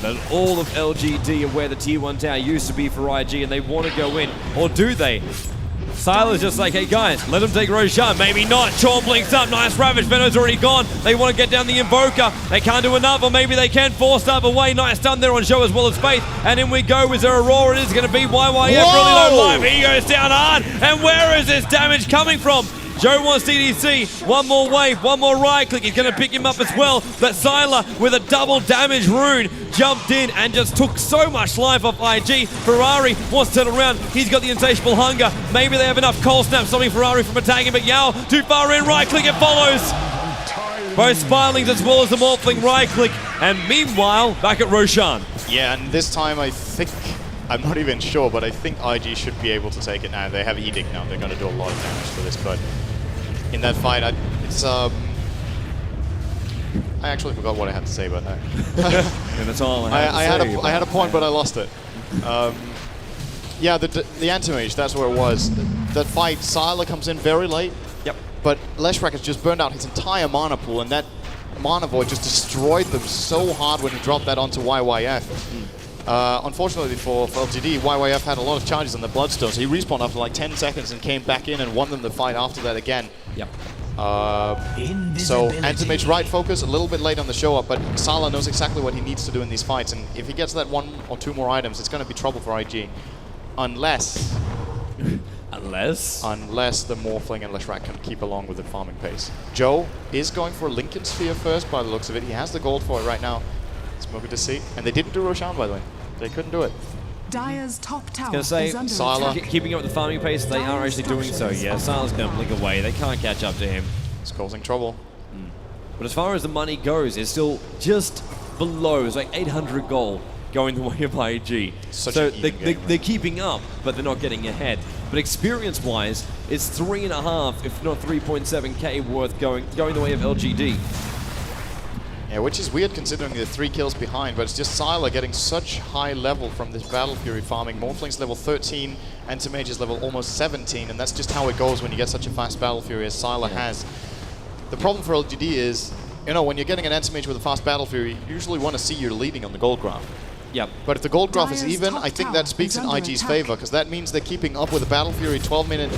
But all of LGD are where the tier 1 tower used to be for IG, and they want to go in, or do they? Sylar's just like, hey guys, let him take Roshan. Maybe not. Chorn blinks up. Nice Ravage. Venom's already gone. They want to get down the Invoker. They can't do enough, or maybe they can force up away. Nice stun there on Joe as well as Faith. And in we go. Is there Aurora? It is going to be YYF. Really low life. He goes down hard. And where is this damage coming from? Joe wants DDC. One more wave, one more right click. He's going to pick him up as well. But Sylar, with a double damage rune, jumped in and just took so much life off IG. Ferrari wants to turn around. He's got the insatiable hunger. Maybe they have enough cold snap stopping Ferrari from attacking, but Yao too far in. Right click, it follows. Both Spirelings as well as the Morphling right click. And meanwhile, back at Roshan. Yeah, and this time I think, I'm not even sure, but I think IG should be able to take it now. They have Edict now. They're going to do a lot of damage for this, but in that fight, it's I actually forgot what I had to say about that. And that's all I had a point, but I lost it. Yeah, the Anti-Mage, that's where it was. That fight, Sylar comes in very late. Yep. But Leshrac has just burned out his entire mana pool, and that Mana Void just destroyed them so hard when he dropped that onto YYF. Unfortunately for LGD, YYF had a lot of charges on the Bloodstone, so he respawned after like 10 seconds and came back in and won them the fight after that again. Yep. So Anti-Mage right focus, a little bit late on the show up, but Sylar knows exactly what he needs to do in these fights, and if he gets that 1 or 2 more items, it's going to be trouble for IG. Unless the Morphling and Leshrac can keep along with the farming pace. Joe is going for a Lincoln Sphere first by the looks of it. He has the gold for it right now. Smoking to see. And they didn't do Roshan, by the way. They couldn't do it. Dire's top tower Gonna say, is under Sylar. attack. keeping up with the farming pace, they are actually doing so. Yeah, Sylar's going to blink away. They can't catch up to him. It's causing trouble. But as far as the money goes, it's still just below. It's like 800 gold going the way of IG. Such so an even game, they're keeping up, but they're not getting ahead. But experience-wise, it's 3.5, if not 3.7k worth going the way of LGD. Yeah, which is weird considering they're 3 kills behind, but it's just Sylar getting such high level from this Battle Fury farming. Morphling's level 13, Anti-Mage's level almost 17, and that's just how it goes when you get such a fast Battle Fury as Sylar has. The problem for LGD is, you know, when you're getting an Anti-Mage with a fast Battle Fury, you usually want to see you're leading on the gold graph. Yep. But if the gold graph is Dire's even, top I think tower that speaks is in under IG's attack. favor, because that means they're keeping up with a Battle Fury 12-minute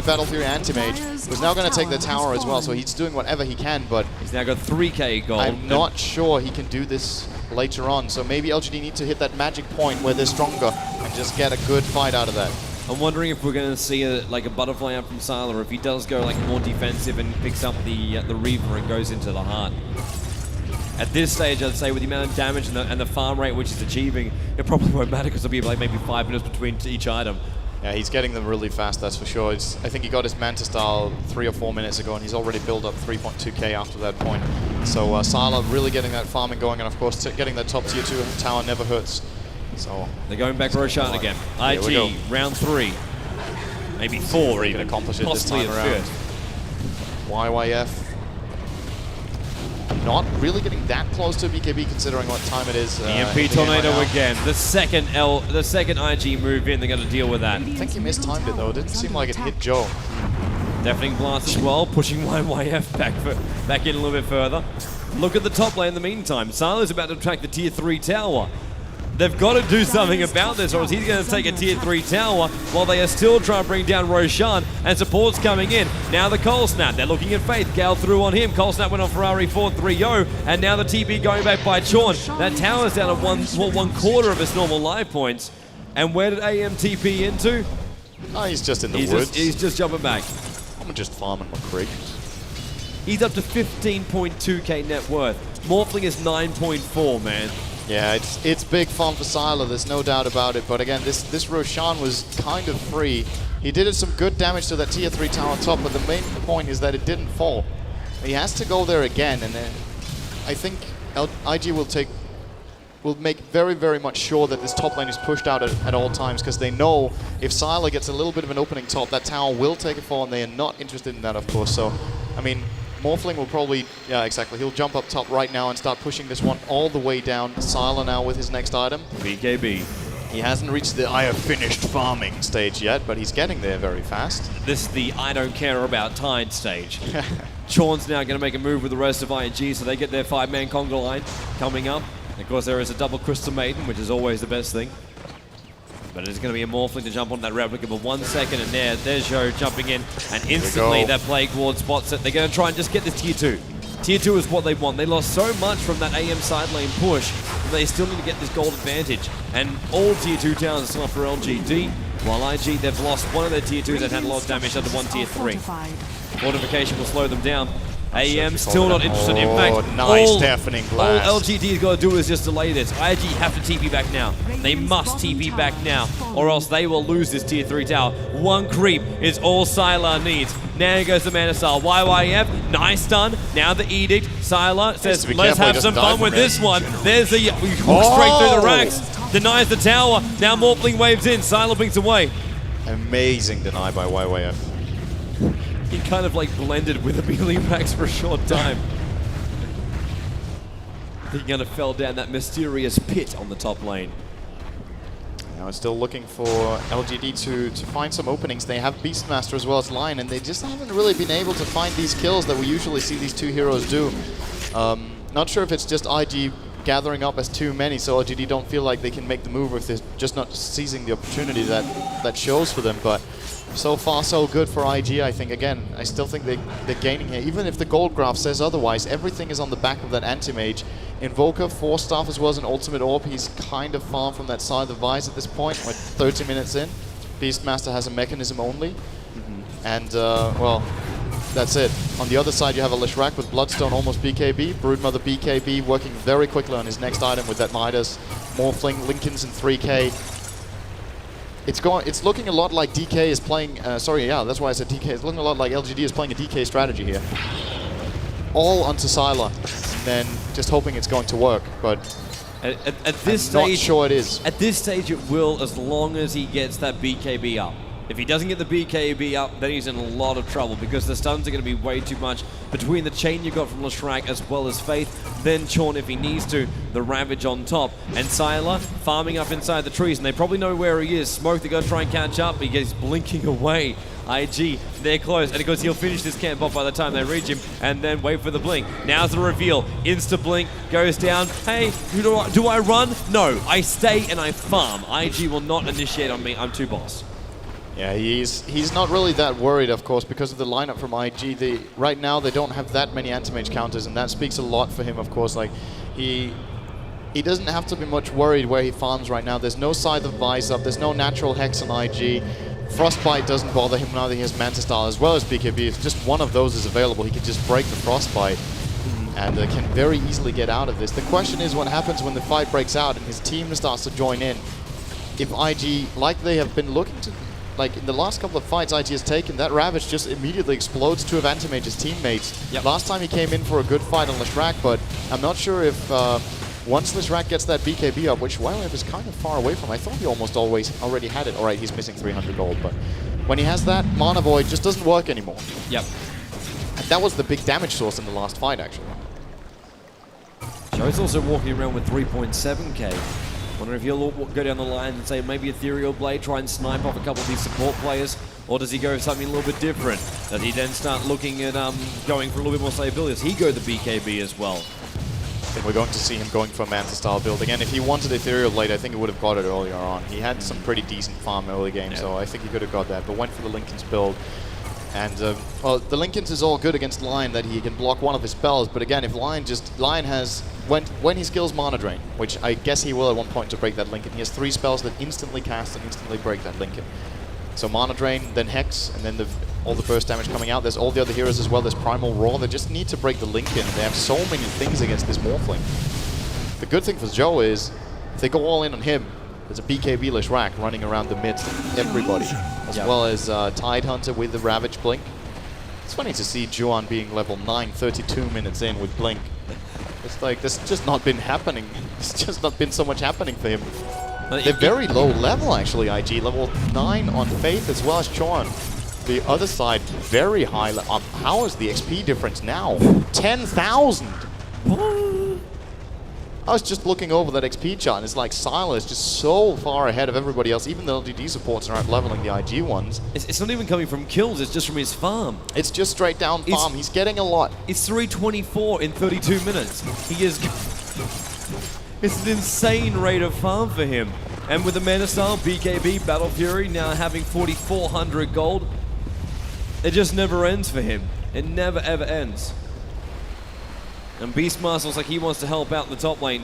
Battle Fury Anti-Mage, Dire's who's now top going to take the tower tower has as well, so fallen. he's doing whatever he can, but He's now got 3k gold. I'm not sure he can do this later on, so maybe LGD need to hit that magic point where they're stronger and just get a good fight out of that. I'm wondering if we're going to see like a butterfly out from Sylar, if he does go like more defensive and picks up the Reaver and goes into the heart. At this stage, I'd say with the amount of damage and the farm rate which he's achieving, it probably won't matter because there'll be like maybe 5 minutes between each item. Yeah, he's getting them really fast, that's for sure. I think he got his Manta style 3 or 4 minutes ago, and he's already built up 3.2k after that point. So Sylar really getting that farming going, and of course getting that top tier 2 tower never hurts. So They're going back Roshan again. Here we go. IG, round 3. Maybe 4 They even. can accomplish it this Possibly time at around. first. YYF not really getting that close to BKB considering what time it is. EMP in the game right Tornado now. again. The second IG move in, they're going to deal with that. I think he mistimed it though. It didn't seem like it hit Joe. Deafening Blast as well, pushing YYF back in a little bit further. Look at the top lane in the meantime. Sylar's about to attack the tier 3 tower. They've got to do something about this, or else he's going to take a tier 3 tower while they are still trying to bring down Roshan, and support's coming in. Now the Cold Snap, they're looking at Faith. Gale through on him. Cold Snap went on Ferrari 4-3-0, and now the TP going back by Chorn. That tower's down at one quarter of its normal life points. And where did AM TP into? Oh, he's just in the woods. He's just jumping back. I'm just farming my creek. He's up to 15.2k net worth. Morphling is 9.4, man. Yeah, it's big fun for Sylar, there's no doubt about it. But again, this Roshan was kind of free. He did some good damage to that tier 3 tower top, but the main point is that it didn't fall. He has to go there again, and then I think IG will make very, very much sure that this top lane is pushed out at all times, because they know if Sylar gets a little bit of an opening top, that tower will take a fall, and they are not interested in that, of course. So, I mean, Morphling will probably, yeah, exactly. He'll jump up top right now and start pushing this one all the way down. Sylar now with his next item. BKB. He hasn't reached the I have finished farming stage yet, but he's getting there very fast. This is the I don't care about Tide stage. Chorn's now going to make a move with the rest of IG, so they get their 5-man conga line coming up. And of course, there is a double Crystal Maiden, which is always the best thing. But it's going to be a Morphling to jump on that replica for 1 second, and there's Joe jumping in, and instantly that Plague Ward spots it. They're going to try and just get this tier 2. Tier 2 is what they want. They lost so much from that AM side lane push, but they still need to get this gold advantage. And all tier 2 towns are still up for LGD, while IG, they've lost one of their tier 2s that had a lot of damage under one tier 3. Fortification will slow them down. AM still not interested. In fact, nice deafening blast. all LGD's got to do is just delay this. IG have to TP back now. They must TP back now, or else they will lose this tier 3 tower. One creep is all Sylar needs. Now goes the Mana Style. YYF, nice stun. Now the Edict. Sylar says, let's have some fun with this one. There's the hook straight through the racks. Denies the tower. Now Morphling waves in. Sylar blinks away. Amazing deny by YYF. He kind of like blended with the Melee Max for a short time. He kind of fell down that mysterious pit on the top lane. Now it's still looking for LGD to find some openings. They have Beastmaster as well as Lion, and they just haven't really been able to find these kills that we usually see these two heroes do. Not sure if it's just IG gathering up as too many, so LGD don't feel like they can make the move if they're just not seizing the opportunity that shows for them. But so far, so good for IG, I think. Again, I still think they're gaining here. Even if the gold graph says otherwise, everything is on the back of that Anti-Mage. Invoker, Force Staff as well as an Ultimate Orb. He's kind of far from that side of the Vise at this point. We're 30 minutes in. Beastmaster has a mechanism only. And, well, that's it. On the other side, you have a Leshrac with Bloodstone almost BKB. Broodmother BKB working very quickly on his next item with that Midas. Morphling, Linken's in 3k. It's looking a lot like DK is playing, that's why I said DK. It's looking a lot like LGD is playing a DK strategy here. All onto Sylar, and then just hoping it's going to work, but at this I'm stage, not sure it is. At this stage, it will, as long as he gets that BKB up. If he doesn't get the BKB up, then he's in a lot of trouble because the stuns are going to be way too much between the chain you got from Leshrac as well as Faith, then Chorn if he needs to, the Ravage on top, and Sylar farming up inside the trees, and they probably know where he is. Smoke, they're going to try and catch up, he gets blinking away. IG, they're close, and of course he'll finish this camp off by the time they reach him, and then wait for the blink. Now's the reveal. Insta blink goes down. Hey, do I run? No, I stay and I farm. IG will not initiate on me. I'm too boss. Yeah, he's not really that worried, of course, because of the lineup from IG. Right now, they don't have that many anti-mage counters, and that speaks a lot for him, of course. Like, he doesn't have to be much worried where he farms right now. There's no Scythe of Vice up. There's no natural Hex on IG. Frostbite doesn't bother him now that he has Manta Style as well as BKB. If just one of those is available, he can just break the Frostbite and can very easily get out of this. The question is what happens when the fight breaks out and his team starts to join in. If IG, like they have been looking to, like in the last couple of fights IG has taken, that Ravage just immediately explodes two of Antimage's teammates. Yep. Last time he came in for a good fight on Leshrac, but I'm not sure if once Leshrac gets that BKB up, which Wildwave is kind of far away from, I thought he almost already had it. Alright, he's missing 300 gold, but when he has that, Mana Void just doesn't work anymore. Yep. And that was the big damage source in the last fight, actually. Joe's also walking around with 3.7k. Wonder if he'll go down the line and say maybe Ethereal Blade, try and snipe off a couple of these support players, or does he go something a little bit different? Does he then start looking at going for a little bit more stability? Does he go the BKB as well? I think we're going to see him going for a Manta style build. Again, if he wanted Ethereal Blade, I think he would have got it earlier on. He had some pretty decent farm early game, so I think he could have got that, but went for the Linken's build. And, well, the Linken's is all good against Lion that he can block one of his spells, but again, if Lion has, when he skills Mana Drain, which I guess he will at one point to break that Linken, he has 3 spells that instantly cast and instantly break that Linken. So Mana Drain, then Hex, and then all the burst damage coming out. There's all the other heroes as well. There's Primal Roar. They just need to break the Linken. They have so many things against this Morphling. The good thing for Joe is, if they go all in on him, there's a BKB Leshrac running around the midst of everybody, as well as Tidehunter with the Ravage Blink. It's funny to see Juan being level 9, 32 minutes in with Blink. It's like, this has just not been happening. There's just not been so much happening for him. They're very low level, actually, IG. Level 9 on Faith as well as Chorn. The other side, very high. How is the XP difference now? 10,000! I was just looking over that XP chart, and it's like Sylar is just so far ahead of everybody else. Even the LGD supports aren't leveling the IG ones. It's not even coming from kills, it's just from his farm. It's just straight down farm. He's getting a lot. It's 324 in 32 minutes. He is... It's an insane rate of farm for him. And with the Mana Style, BKB, Battle Fury, now having 4,400 gold, it just never ends for him. It never ever ends. And Beastmaster looks like he wants to help out in the top lane.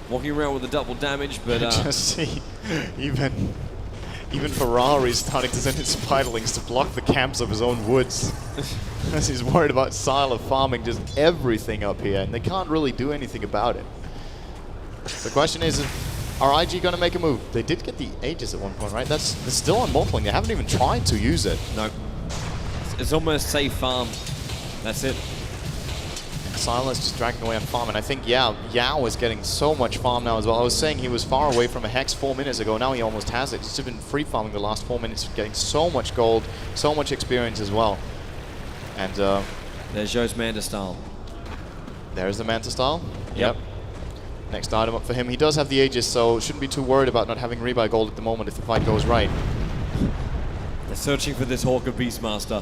Walking around with the double damage, but... Just see, even Ferrari's starting to send his Spiderlings to block the camps of his own woods. As he's worried about Sylar farming just everything up here, and they can't really do anything about it. The question is, are IG going to make a move? They did get the Aegis at one point, right? That's still on Morphling. They haven't even tried to use it. No. It's almost safe farm. That's it. Sylar's just dragging away on farm, and I think Yao is getting so much farm now as well. I was saying he was far away from a Hex 4 minutes ago. Now he almost has it. He's just been free farming the last 4 minutes, getting so much gold, so much experience as well. And there's Joe's Manta Style. There's the Manta Style. Yep. Next item up for him. He does have the Aegis, so shouldn't be too worried about not having rebuy gold at the moment if the fight goes right. They're searching for this Hawk of Beastmaster.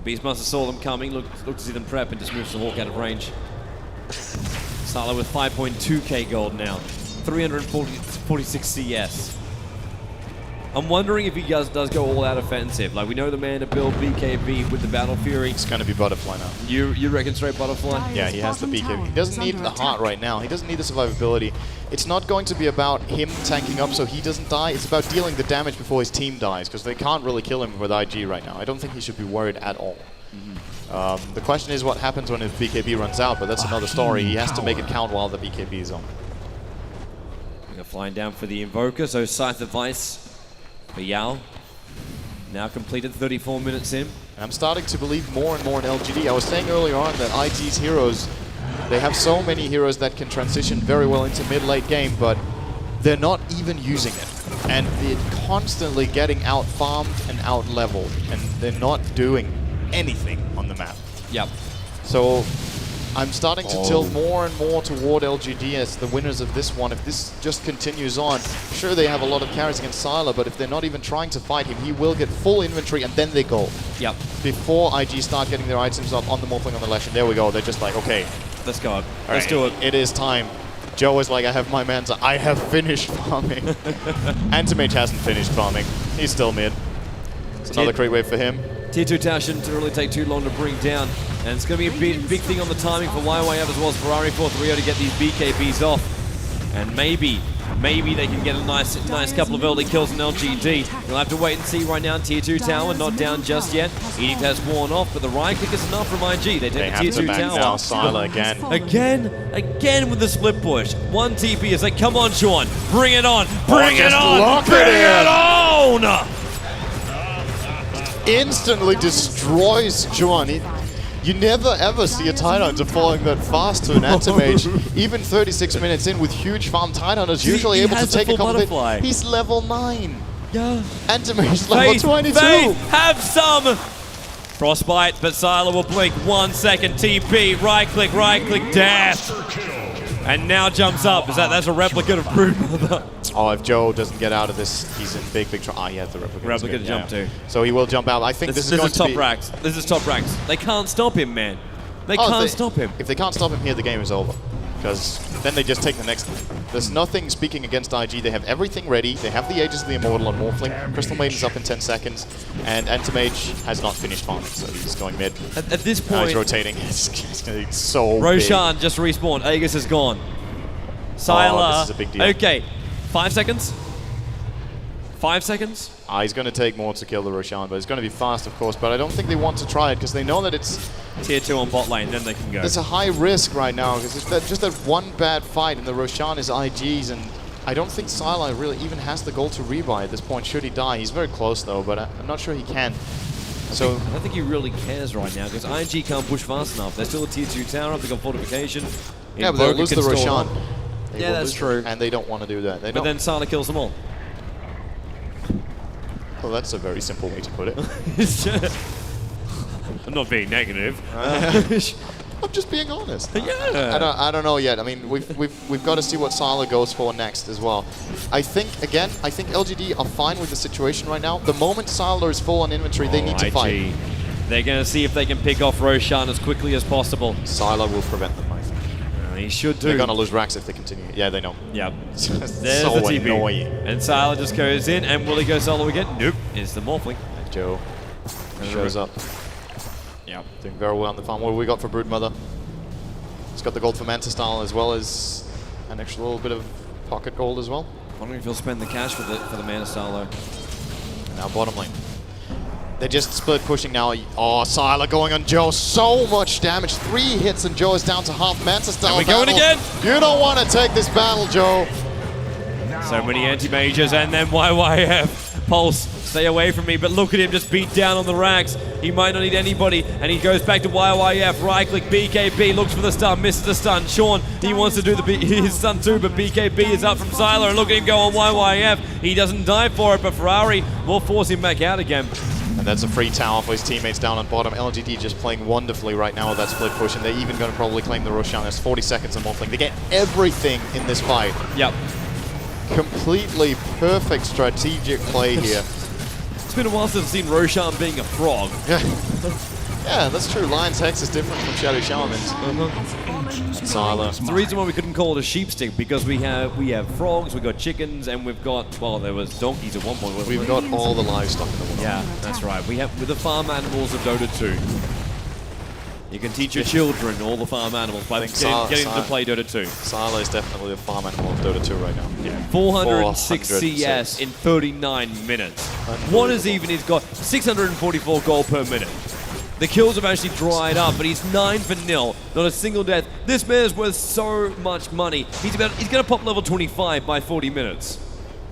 Beastmaster saw them coming, looked to see them prep, and just moves the Hawk out of range. Sylar with 5.2k gold now, 346 CS. I'm wondering if he does go all out offensive. Like, we know the Mana build BKB with the Battle Fury. It's going to be Butterfly now. You reckon straight Butterfly? Yeah, he has the BKB. He doesn't need the heart right now. He doesn't need the survivability. It's not going to be about him tanking up so he doesn't die. It's about dealing the damage before his team dies, because they can't really kill him with IG right now. I don't think he should be worried at all. The question is what happens when his BKB runs out, but that's another story. He has to make it count while the BKB is on. We're flying down for the Invoker, so Scythe Advice for Yao. Now completed 34 minutes in. I'm starting to believe more and more in LGD. I was saying earlier on that IG's heroes, they have so many heroes that can transition very well into mid-late game, but they're not even using it. And they're constantly getting out-farmed and out-leveled, and they're not doing anything on the map. Yep. So I'm starting to tilt more and more toward LGD as the winners of this one. If this just continues on, sure they have a lot of carries against Sylar, but if they're not even trying to fight him, he will get full inventory and then they go. Yep. Before IG start getting their items up on the Morphling on the Lash, and there we go. They're just like, okay. Let's go. Let's do it. It is time. Joe is like, I have my Manta. I have finished farming. Antimage hasn't finished farming. He's still mid. It's another great wave for him. Tier 2 Tau shouldn't really take too long to bring down. And it's going to be a big thing on the timing for YYF as well as Ferrari 4-3 to get these BKBs off. And maybe they can get a nice couple of early kills in LGD. You'll have to wait and see right now. Tier 2 tower not down just yet. Edict has worn off, but the right click is enough from IG. They take the Tier 2 tower. Now, Sylar again. Again with the split push. One TP is like, come on, Sean. Bring it on. Bring it on. Bring it on. Instantly destroys Juan. You never ever see a Tidehunter falling that fast to an Antimage. Even 36 minutes in with huge farm, Tidehunters usually able to take a couple of. He's level 9. Yeah. Antimage level 22. Have some. Frostbite, but Sylar will blink 1 second. TP, right click, death. And now jumps up. That's a replicate of Broodmother. Oh, if Joe doesn't get out of this, he's in big trouble. Ah, he has the replicate. Replicate to jump too. So he will jump out. I think this is going to be... top racks. This is top racks. They can't stop him, man. They can't stop him. If they can't stop him here, the game is over. Because then they just take the next... There's nothing speaking against IG. They have everything ready. They have the Aegis of the Immortal on Morphling. Crystal Maiden's up in 10 seconds. And Antimage has not finished farming, so he's going mid. At this point... he's rotating. It's so Roshan big. just respawned. Aegis is gone. Sylar. This is a big deal. Okay. 5 seconds. 5 seconds. He's going to take more to kill the Roshan, but it's going to be fast, of course. But I don't think they want to try it because they know that it's... Tier 2 on bot lane, then they can go. It's a high risk right now because it's just that one bad fight and the Roshan is IG's, and I don't think Sylar really even has the goal to rebuy at this point should he die. He's very close though, but I'm not sure he can. I don't think he really cares right now because IG can't push fast enough. They're still a tier 2 tower up, they've got fortification. Yeah, but they'll lose the Roshan. Yeah, that's true. And they don't want to do that. But then Sylar kills them all. Well, that's a very simple way to put it. I'm not being negative. I'm just being honest. Yeah. I don't know yet. I mean, we've got to see what Sylar goes for next as well. I think LGD are fine with the situation right now. The moment Sylar is full on inventory, they need to fight. They're going to see if they can pick off Roshan as quickly as possible. Sylar will prevent them, I think. He should do. They're going to lose racks if they continue. Yeah, they know. Yep. There's so the TP. Annoying. And Sylar just goes in, and will he go solo again? Nope. It's the Morphling. And Joe shows up. Yep. Doing very well on the farm. What have we got for Broodmother? He's got the gold for Manta Style as well as an extra little bit of pocket gold as well. Wondering if he'll spend the cash for the Mana Style though. Now bottom lane. They're just split pushing now. Oh, Sylar going on Joe. So much damage. 3 hits and Joe is down to half. Manta Style. And we're going again. You don't want to take this battle, Joe. So many anti-mages and then YYF. Pulse, stay away from me, but look at him just beat down on the racks. He might not need anybody, and he goes back to YYF. Right click, BKB, looks for the stun, misses the stun. Sean, he wants to do his stun too, but BKB is up from Sylar, and look at him go on YYF. He doesn't die for it, but Ferrari will force him back out again. And that's a free tower for his teammates down on bottom. LGD just playing wonderfully right now with that split push, and they're even going to probably claim the Roshan. There's 40 seconds and Morphling. They get everything in this fight. Yep. Completely perfect strategic play here. It's been a while since I've seen Roshan being a frog. Yeah, that's true. Lion's Hex is different from Shadow Shaman's. Sylar. It's the reason why we couldn't call it a sheep stick, because we have frogs, we've got chickens, and we've got, well, there was donkeys at one point. We've got all the livestock in the world. Yeah, that's right. We have with the farm animals of Dota 2. You can teach your children all the farm animals by getting them to play Dota 2. Sylar is definitely the farm animal of Dota 2 right now. Yeah. 406 CS in 39 minutes. What is even he's got? 644 gold per minute. The kills have actually dried up, but he's 9 for 0. Not a single death. This man is worth so much money. He's going to pop level 25 by 40 minutes.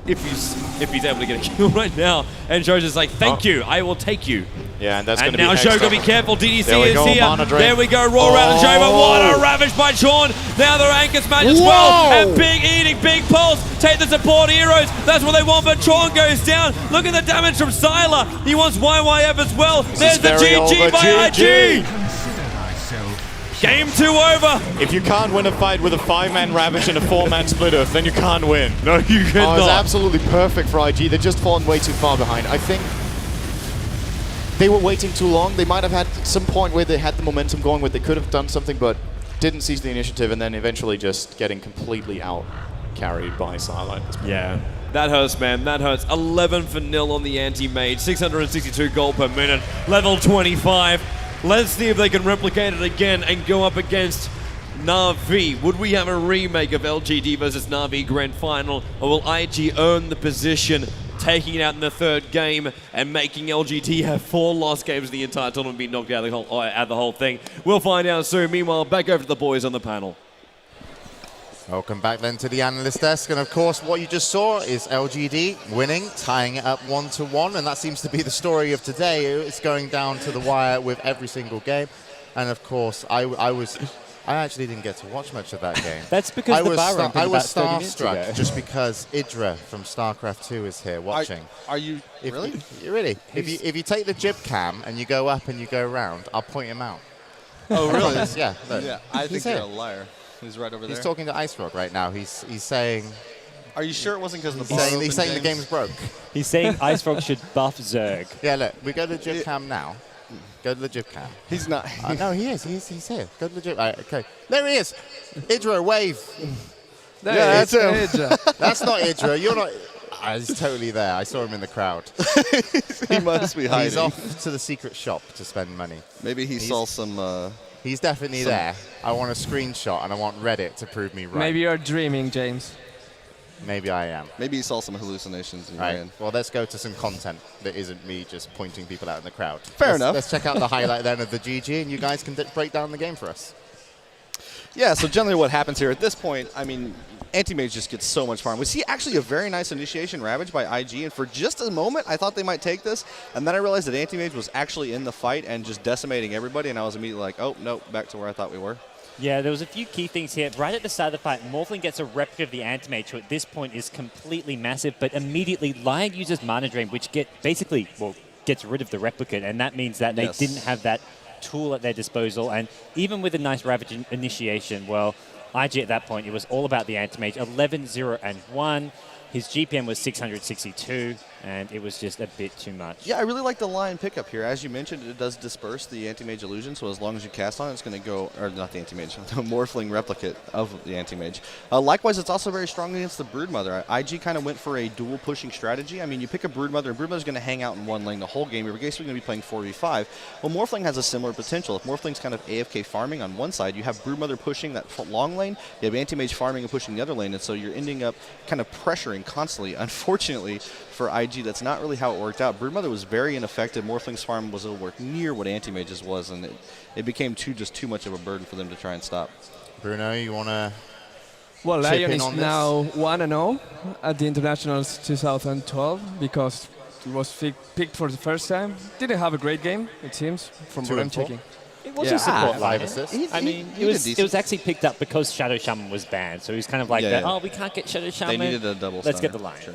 If he's able to get a kill right now. And Joe's just like, thank you, I will take you. Yeah, and that's going to be now Joe, gotta be careful. DDC there we is go, here. There we go, raw round of Joe, but what a ravage by Sean. Now they're Anchor's match as well. And Big eating, Big Pulse. Take the support heroes. That's what they want, but Sean goes down. Look at the damage from Sylar. He wants YYF as well. There's the GG by IG. Game 2 over. If you can't win a fight with a 5-man Ravage and a 4-man Split Earth, then you can't win. No, you cannot. It's absolutely perfect for IG. They've just fallen way too far behind. I think they were waiting too long. They might have had some point where they had the momentum going where they could have done something, but didn't seize the initiative, and then eventually just getting completely out carried by Sylar. Yeah. That hurts, man. That hurts. 11 for 0 on the anti-mage. 662 gold per minute. Level 25. Let's see if they can replicate it again and go up against Na'Vi. Would we have a remake of LGD versus Na'Vi Grand Final, or will IG earn the position, taking it out in the 3rd game and making LGD have 4 lost games the entire tournament, be knocked out of the whole thing? We'll find out soon. Meanwhile, back over to the boys on the panel. Welcome back then to the analyst desk, and of course what you just saw is LGD winning, tying it up 1-1, and that seems to be the story of today. It's going down to the wire with every single game, and of course I actually didn't get to watch much of that game. That's because I was starstruck just because Idra from StarCraft 2 is here watching. Are you really? Really? If you take the jib cam and you go up and you go around, I'll point him out. Oh, really? Yeah. Look, Yeah. I think here. you're a liar. He's right over there. He's talking to Ice Rock right now. He's saying. Are you sure it wasn't because the bar opened, He's saying the James? game's broke. He's saying Ice Frog should buff Zerg. Yeah, look, we go to the jib cam now. Go to the jib cam. He's not. No, he is. He's here. Go to the jib. Okay. There he is. Idra, wave. Yeah, that's him. That's not Idra. You're not. He's totally there. I saw him in the crowd. He must be hiding. He's off to the secret shop to spend money. Maybe he saw some. He's definitely there. I want a screenshot and I want Reddit to prove me right. Maybe you're dreaming, James. Maybe I am. Maybe he saw some hallucinations. And Right. ran. Well, let's go to some content that isn't me just pointing people out in the crowd. Fair enough. Let's check out the highlight then of the GG, and you guys can break down the game for us. Yeah, so generally what happens here at this point, I mean, Anti-Mage just gets so much farm. We see actually a very nice initiation Ravage by IG, and for just a moment, I thought they might take this, and then I realized that Anti-Mage was actually in the fight and just decimating everybody, and I was immediately like, oh, no, back to where I thought we were. Yeah, there was a few key things here. Right at the start of the fight, Morphling gets a replica of the Anti-Mage, who at this point is completely massive, but immediately Lion uses Mana Drain, which gets rid of the replicant, and that means that they didn't have that tool at their disposal, and even with a nice Ravage initiation, well, IG at that point, it was all about the Anti-Mage. 11-0-1. His GPM was 662, and it was just a bit too much. Yeah, I really like the Lion pickup here. As you mentioned, it does disperse the Anti-Mage illusion, so as long as you cast on it, it's going to go, or not the Anti-Mage, the Morphling replicate of the Anti-Mage. Likewise, it's also very strong against the Broodmother. IG kind of went for a dual pushing strategy. I mean, you pick a Broodmother, and Broodmother's going to hang out in one lane the whole game. You're basically going to be playing 4v5. Well, Morphling has a similar potential. If Morphling's kind of AFK farming on one side, you have Broodmother pushing that long lane, you have Anti-Mage farming and pushing the other lane, and so you're ending up kind of pressuring constantly. Unfortunately, for IG, that's not really how it worked out. Broodmother was very ineffective. Morphling's farm was nowhere near what Anti-Mage's was, and it became just too much of a burden for them to try and stop. Bruno, you want to Well, chip Lion in is on this? now 1-0 at the Internationals 2012 because it was picked for the first time. Didn't have a great game, it seems, from what I'm 2-4. checking. It was Yeah. a support Live line. assist. I mean, he it did was decent. actually picked up because Shadow Shaman was banned, so he was kind of like, Yeah, that, yeah. oh, we can't get Shadow Shaman. They needed a double Let's get stunner. the Lion. Sure.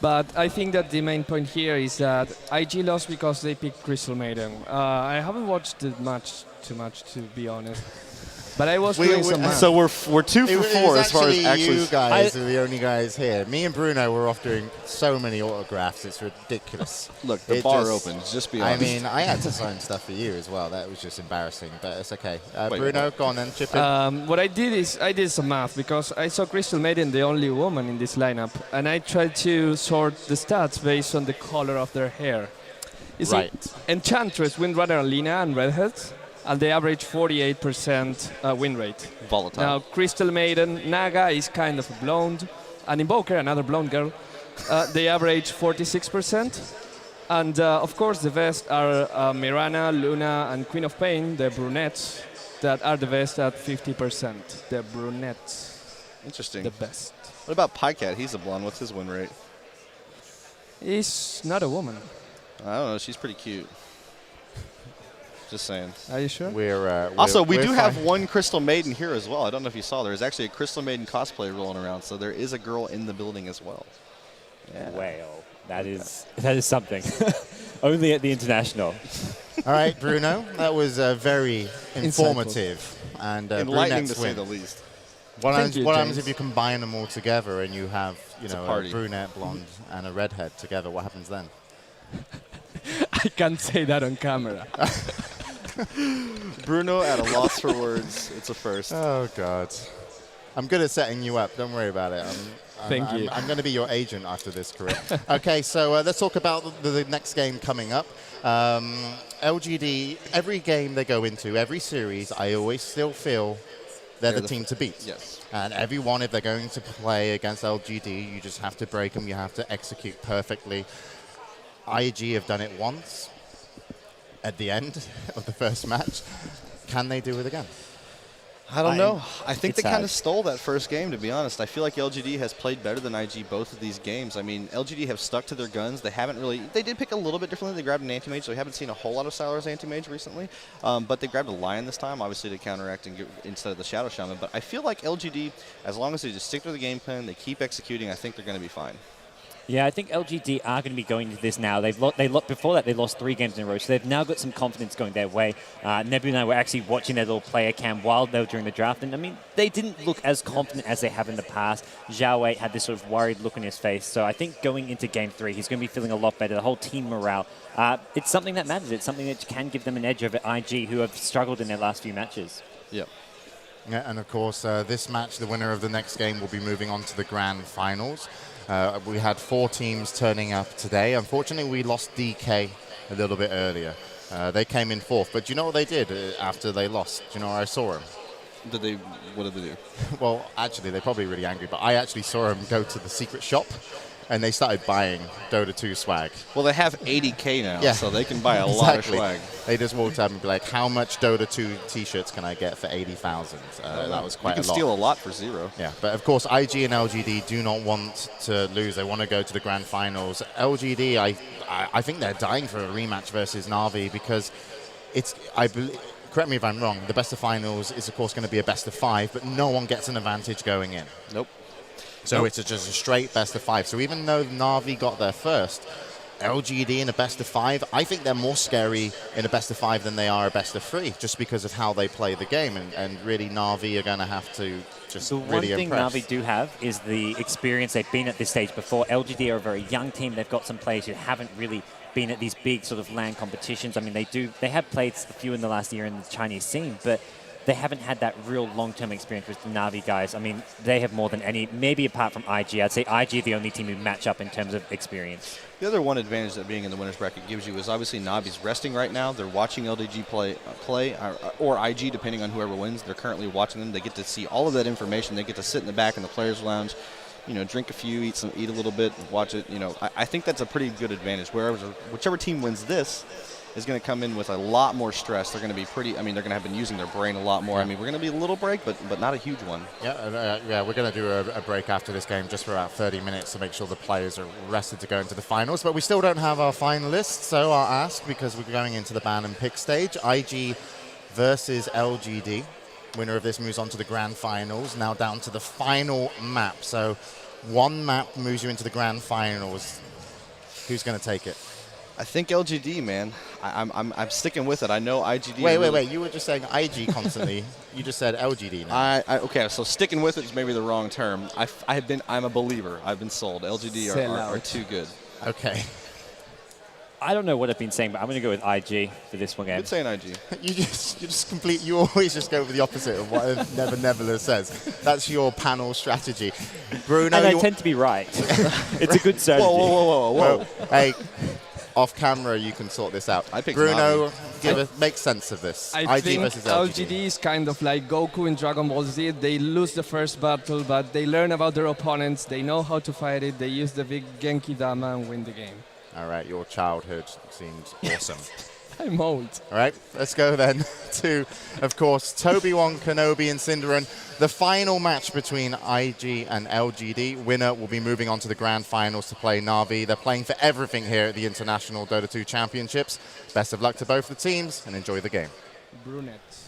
But I think that the main point here is that IG lost because they picked Crystal Maiden. I haven't watched it too much, to be honest. But I was doing some math. So we're 2 for 4 as far as actually. You guys are the only guys here. Me and Bruno were off doing so many autographs. It's ridiculous. Look, the It bar just- opens. Just be I honest. mean, I had to sign stuff for you as well. That was just embarrassing, but it's okay. Wait, Bruno, what? go on then, chip in. What I did is I did some math because I saw Crystal Maiden the only woman in this lineup, and I tried to sort the stats based on the color of their hair. You see, Right. Enchantress, Windrunner, Alina, and Redhead, and they average 48% win rate. Volatile. Now, Crystal Maiden, Naga is kind of a blonde, and Invoker, another blonde girl, they average 46%. And of course, the best are Mirana, Luna, and Queen of Pain, the brunettes, that are the best at 50%. The brunettes, Interesting. the best. What about Pycat? He's a blonde. What's his win rate? He's not a woman. I don't know. She's pretty cute. Just saying. Are you sure? Also, we we're do have fine. one Crystal Maiden here as well. I don't know if you saw. There's actually a Crystal Maiden cosplay rolling around, so there is a girl in the building as well. Yeah. Wow, that is something. Only at the international. All right, Bruno, that was very informative and Enlightening to brunettes say win. the least. What Thank you, happens James. if you combine them all together and you have, It's a a party. brunette, blonde, and a redhead together? What happens then? I can't say that on camera. Bruno at a loss for words. It's a first. Oh God, I'm good at setting you up. Don't worry about it. Thank you. I'm going to be your agent after this career. Okay, so let's talk about the next game coming up. LGD. Every game they go into, every series, I always still feel they're the team to beat. Yes. And everyone, if they're going to play against LGD, you just have to break them. You have to execute perfectly. IG have done it once at the end of the first match. Can they do it again? I don't know. I think it's they kind hard. of stole that first game, to be honest. I feel like LGD has played better than IG both of these games. I mean, LGD have stuck to their guns. They haven't really... They did pick a little bit differently. They grabbed an anti-mage, so we haven't seen a whole lot of Sylar's anti-mage recently. But they grabbed a Lion this time, obviously, to counteract and get, instead of the Shadow Shaman. But I feel like LGD, as long as they just stick to the game plan, they keep executing, I think they're going to be fine. Yeah, I think LGD are going to be going into this now. Before that, they lost 3 games in a row, so they've now got some confidence going their way. Nebu and I were actually watching their little player cam while they were during the draft, and I mean, they didn't look as confident as they have in the past. Zhao Wei had this sort of worried look on his face, so I think going into Game 3, he's going to be feeling a lot better. The whole team morale, it's something that matters. It's something that can give them an edge over IG, who have struggled in their last few matches. Yep. Yeah, and of course, this match, the winner of the next game will be moving on to the grand finals. We had 4 teams turning up today. Unfortunately, we lost DK a little bit earlier. They came in 4th, but do you know what they did after they lost? Do you know where I saw them? What did they do? Well, actually, they're probably really angry, but I actually saw them go to the secret shop, and they started buying Dota 2 swag. Well, they have 80K now, Yeah. so they can buy a lot of Exactly. swag. They just walked up and be like, how much Dota 2 t-shirts can I get for 80,000? That was quite You a can lot. steal a lot for 0. Yeah, but of course, IG and LGD do not want to lose. They want to go to the grand finals. LGD, I think they're dying for a rematch versus Na'Vi because it's, correct me if I'm wrong, the best of finals is of course going to be a best of 5, but no one gets an advantage going in. Nope. So it's just a straight best of 5. So even though Na'Vi got there first, LGD in a best of 5, I think they're more scary in a best of 5 than they are a best of 3, just because of how they play the game. And really, Na'Vi are going to have to just The really one thing impress. Na'Vi do have is the experience. They've been at this stage before. LGD are a very young team. They've got some players who haven't really been at these big sort of LAN competitions. I mean, they have played a few in the last year in the Chinese scene, but they haven't had that real long-term experience with the Na'Vi guys. I mean, they have more than any, maybe apart from IG. I'd say IG are the only team who match up in terms of experience. The other one advantage that being in the winners bracket gives you is obviously Navi's resting right now. They're watching LDG play or IG, depending on whoever wins. They're currently watching them. They get to see all of that information. They get to sit in the back in the players' lounge, drink a few, eat a little bit, watch it. I think that's a pretty good advantage. Whichever team wins this is going to come in with a lot more stress. They're going to be they're going to have been using their brain a lot more. I mean, we're going to be a little break, but not a huge one. Yeah, we're going to do a break after this game just for about 30 minutes to make sure the players are rested to go into the finals. But we still don't have our finalists, so I'll ask, because we're going into the ban and pick stage. IG versus LGD. Winner of this moves on to the grand finals. Now down to the final map. So one map moves you into the grand finals. Who's going to take it? I think LGD, man. I'm sticking with it. I know IGD. Wait. You were just saying IG constantly. You just said LGD now. Okay, so sticking with it is maybe the wrong term. I'm a believer. I've been sold. LGD are too good. Okay. I don't know what I've been saying, but I'm going to go with IG for this one game. Good saying IG. You always just go with the opposite of what Never Neverler says. That's your panel strategy. Bruno, and I tend to be right. It's a good strategy. Whoa. Well, hey, off camera you can sort this out. I picked Bruno, make sense of this. I IG think versus LGD is kind of like Goku in Dragon Ball Z. They lose the first battle, but they learn about their opponents. They know how to fight it. They use the big Genki Dama and win the game. All right, your childhood seems awesome. I'm old. All right, let's go then to, of course, Toby1, Kenobi, and Cinderin. The final match between IG and LGD. Winner will be moving on to the grand finals to play Na'Vi. They're playing for everything here at the International Dota 2 Championships. Best of luck to both the teams and enjoy the game. Brunettes.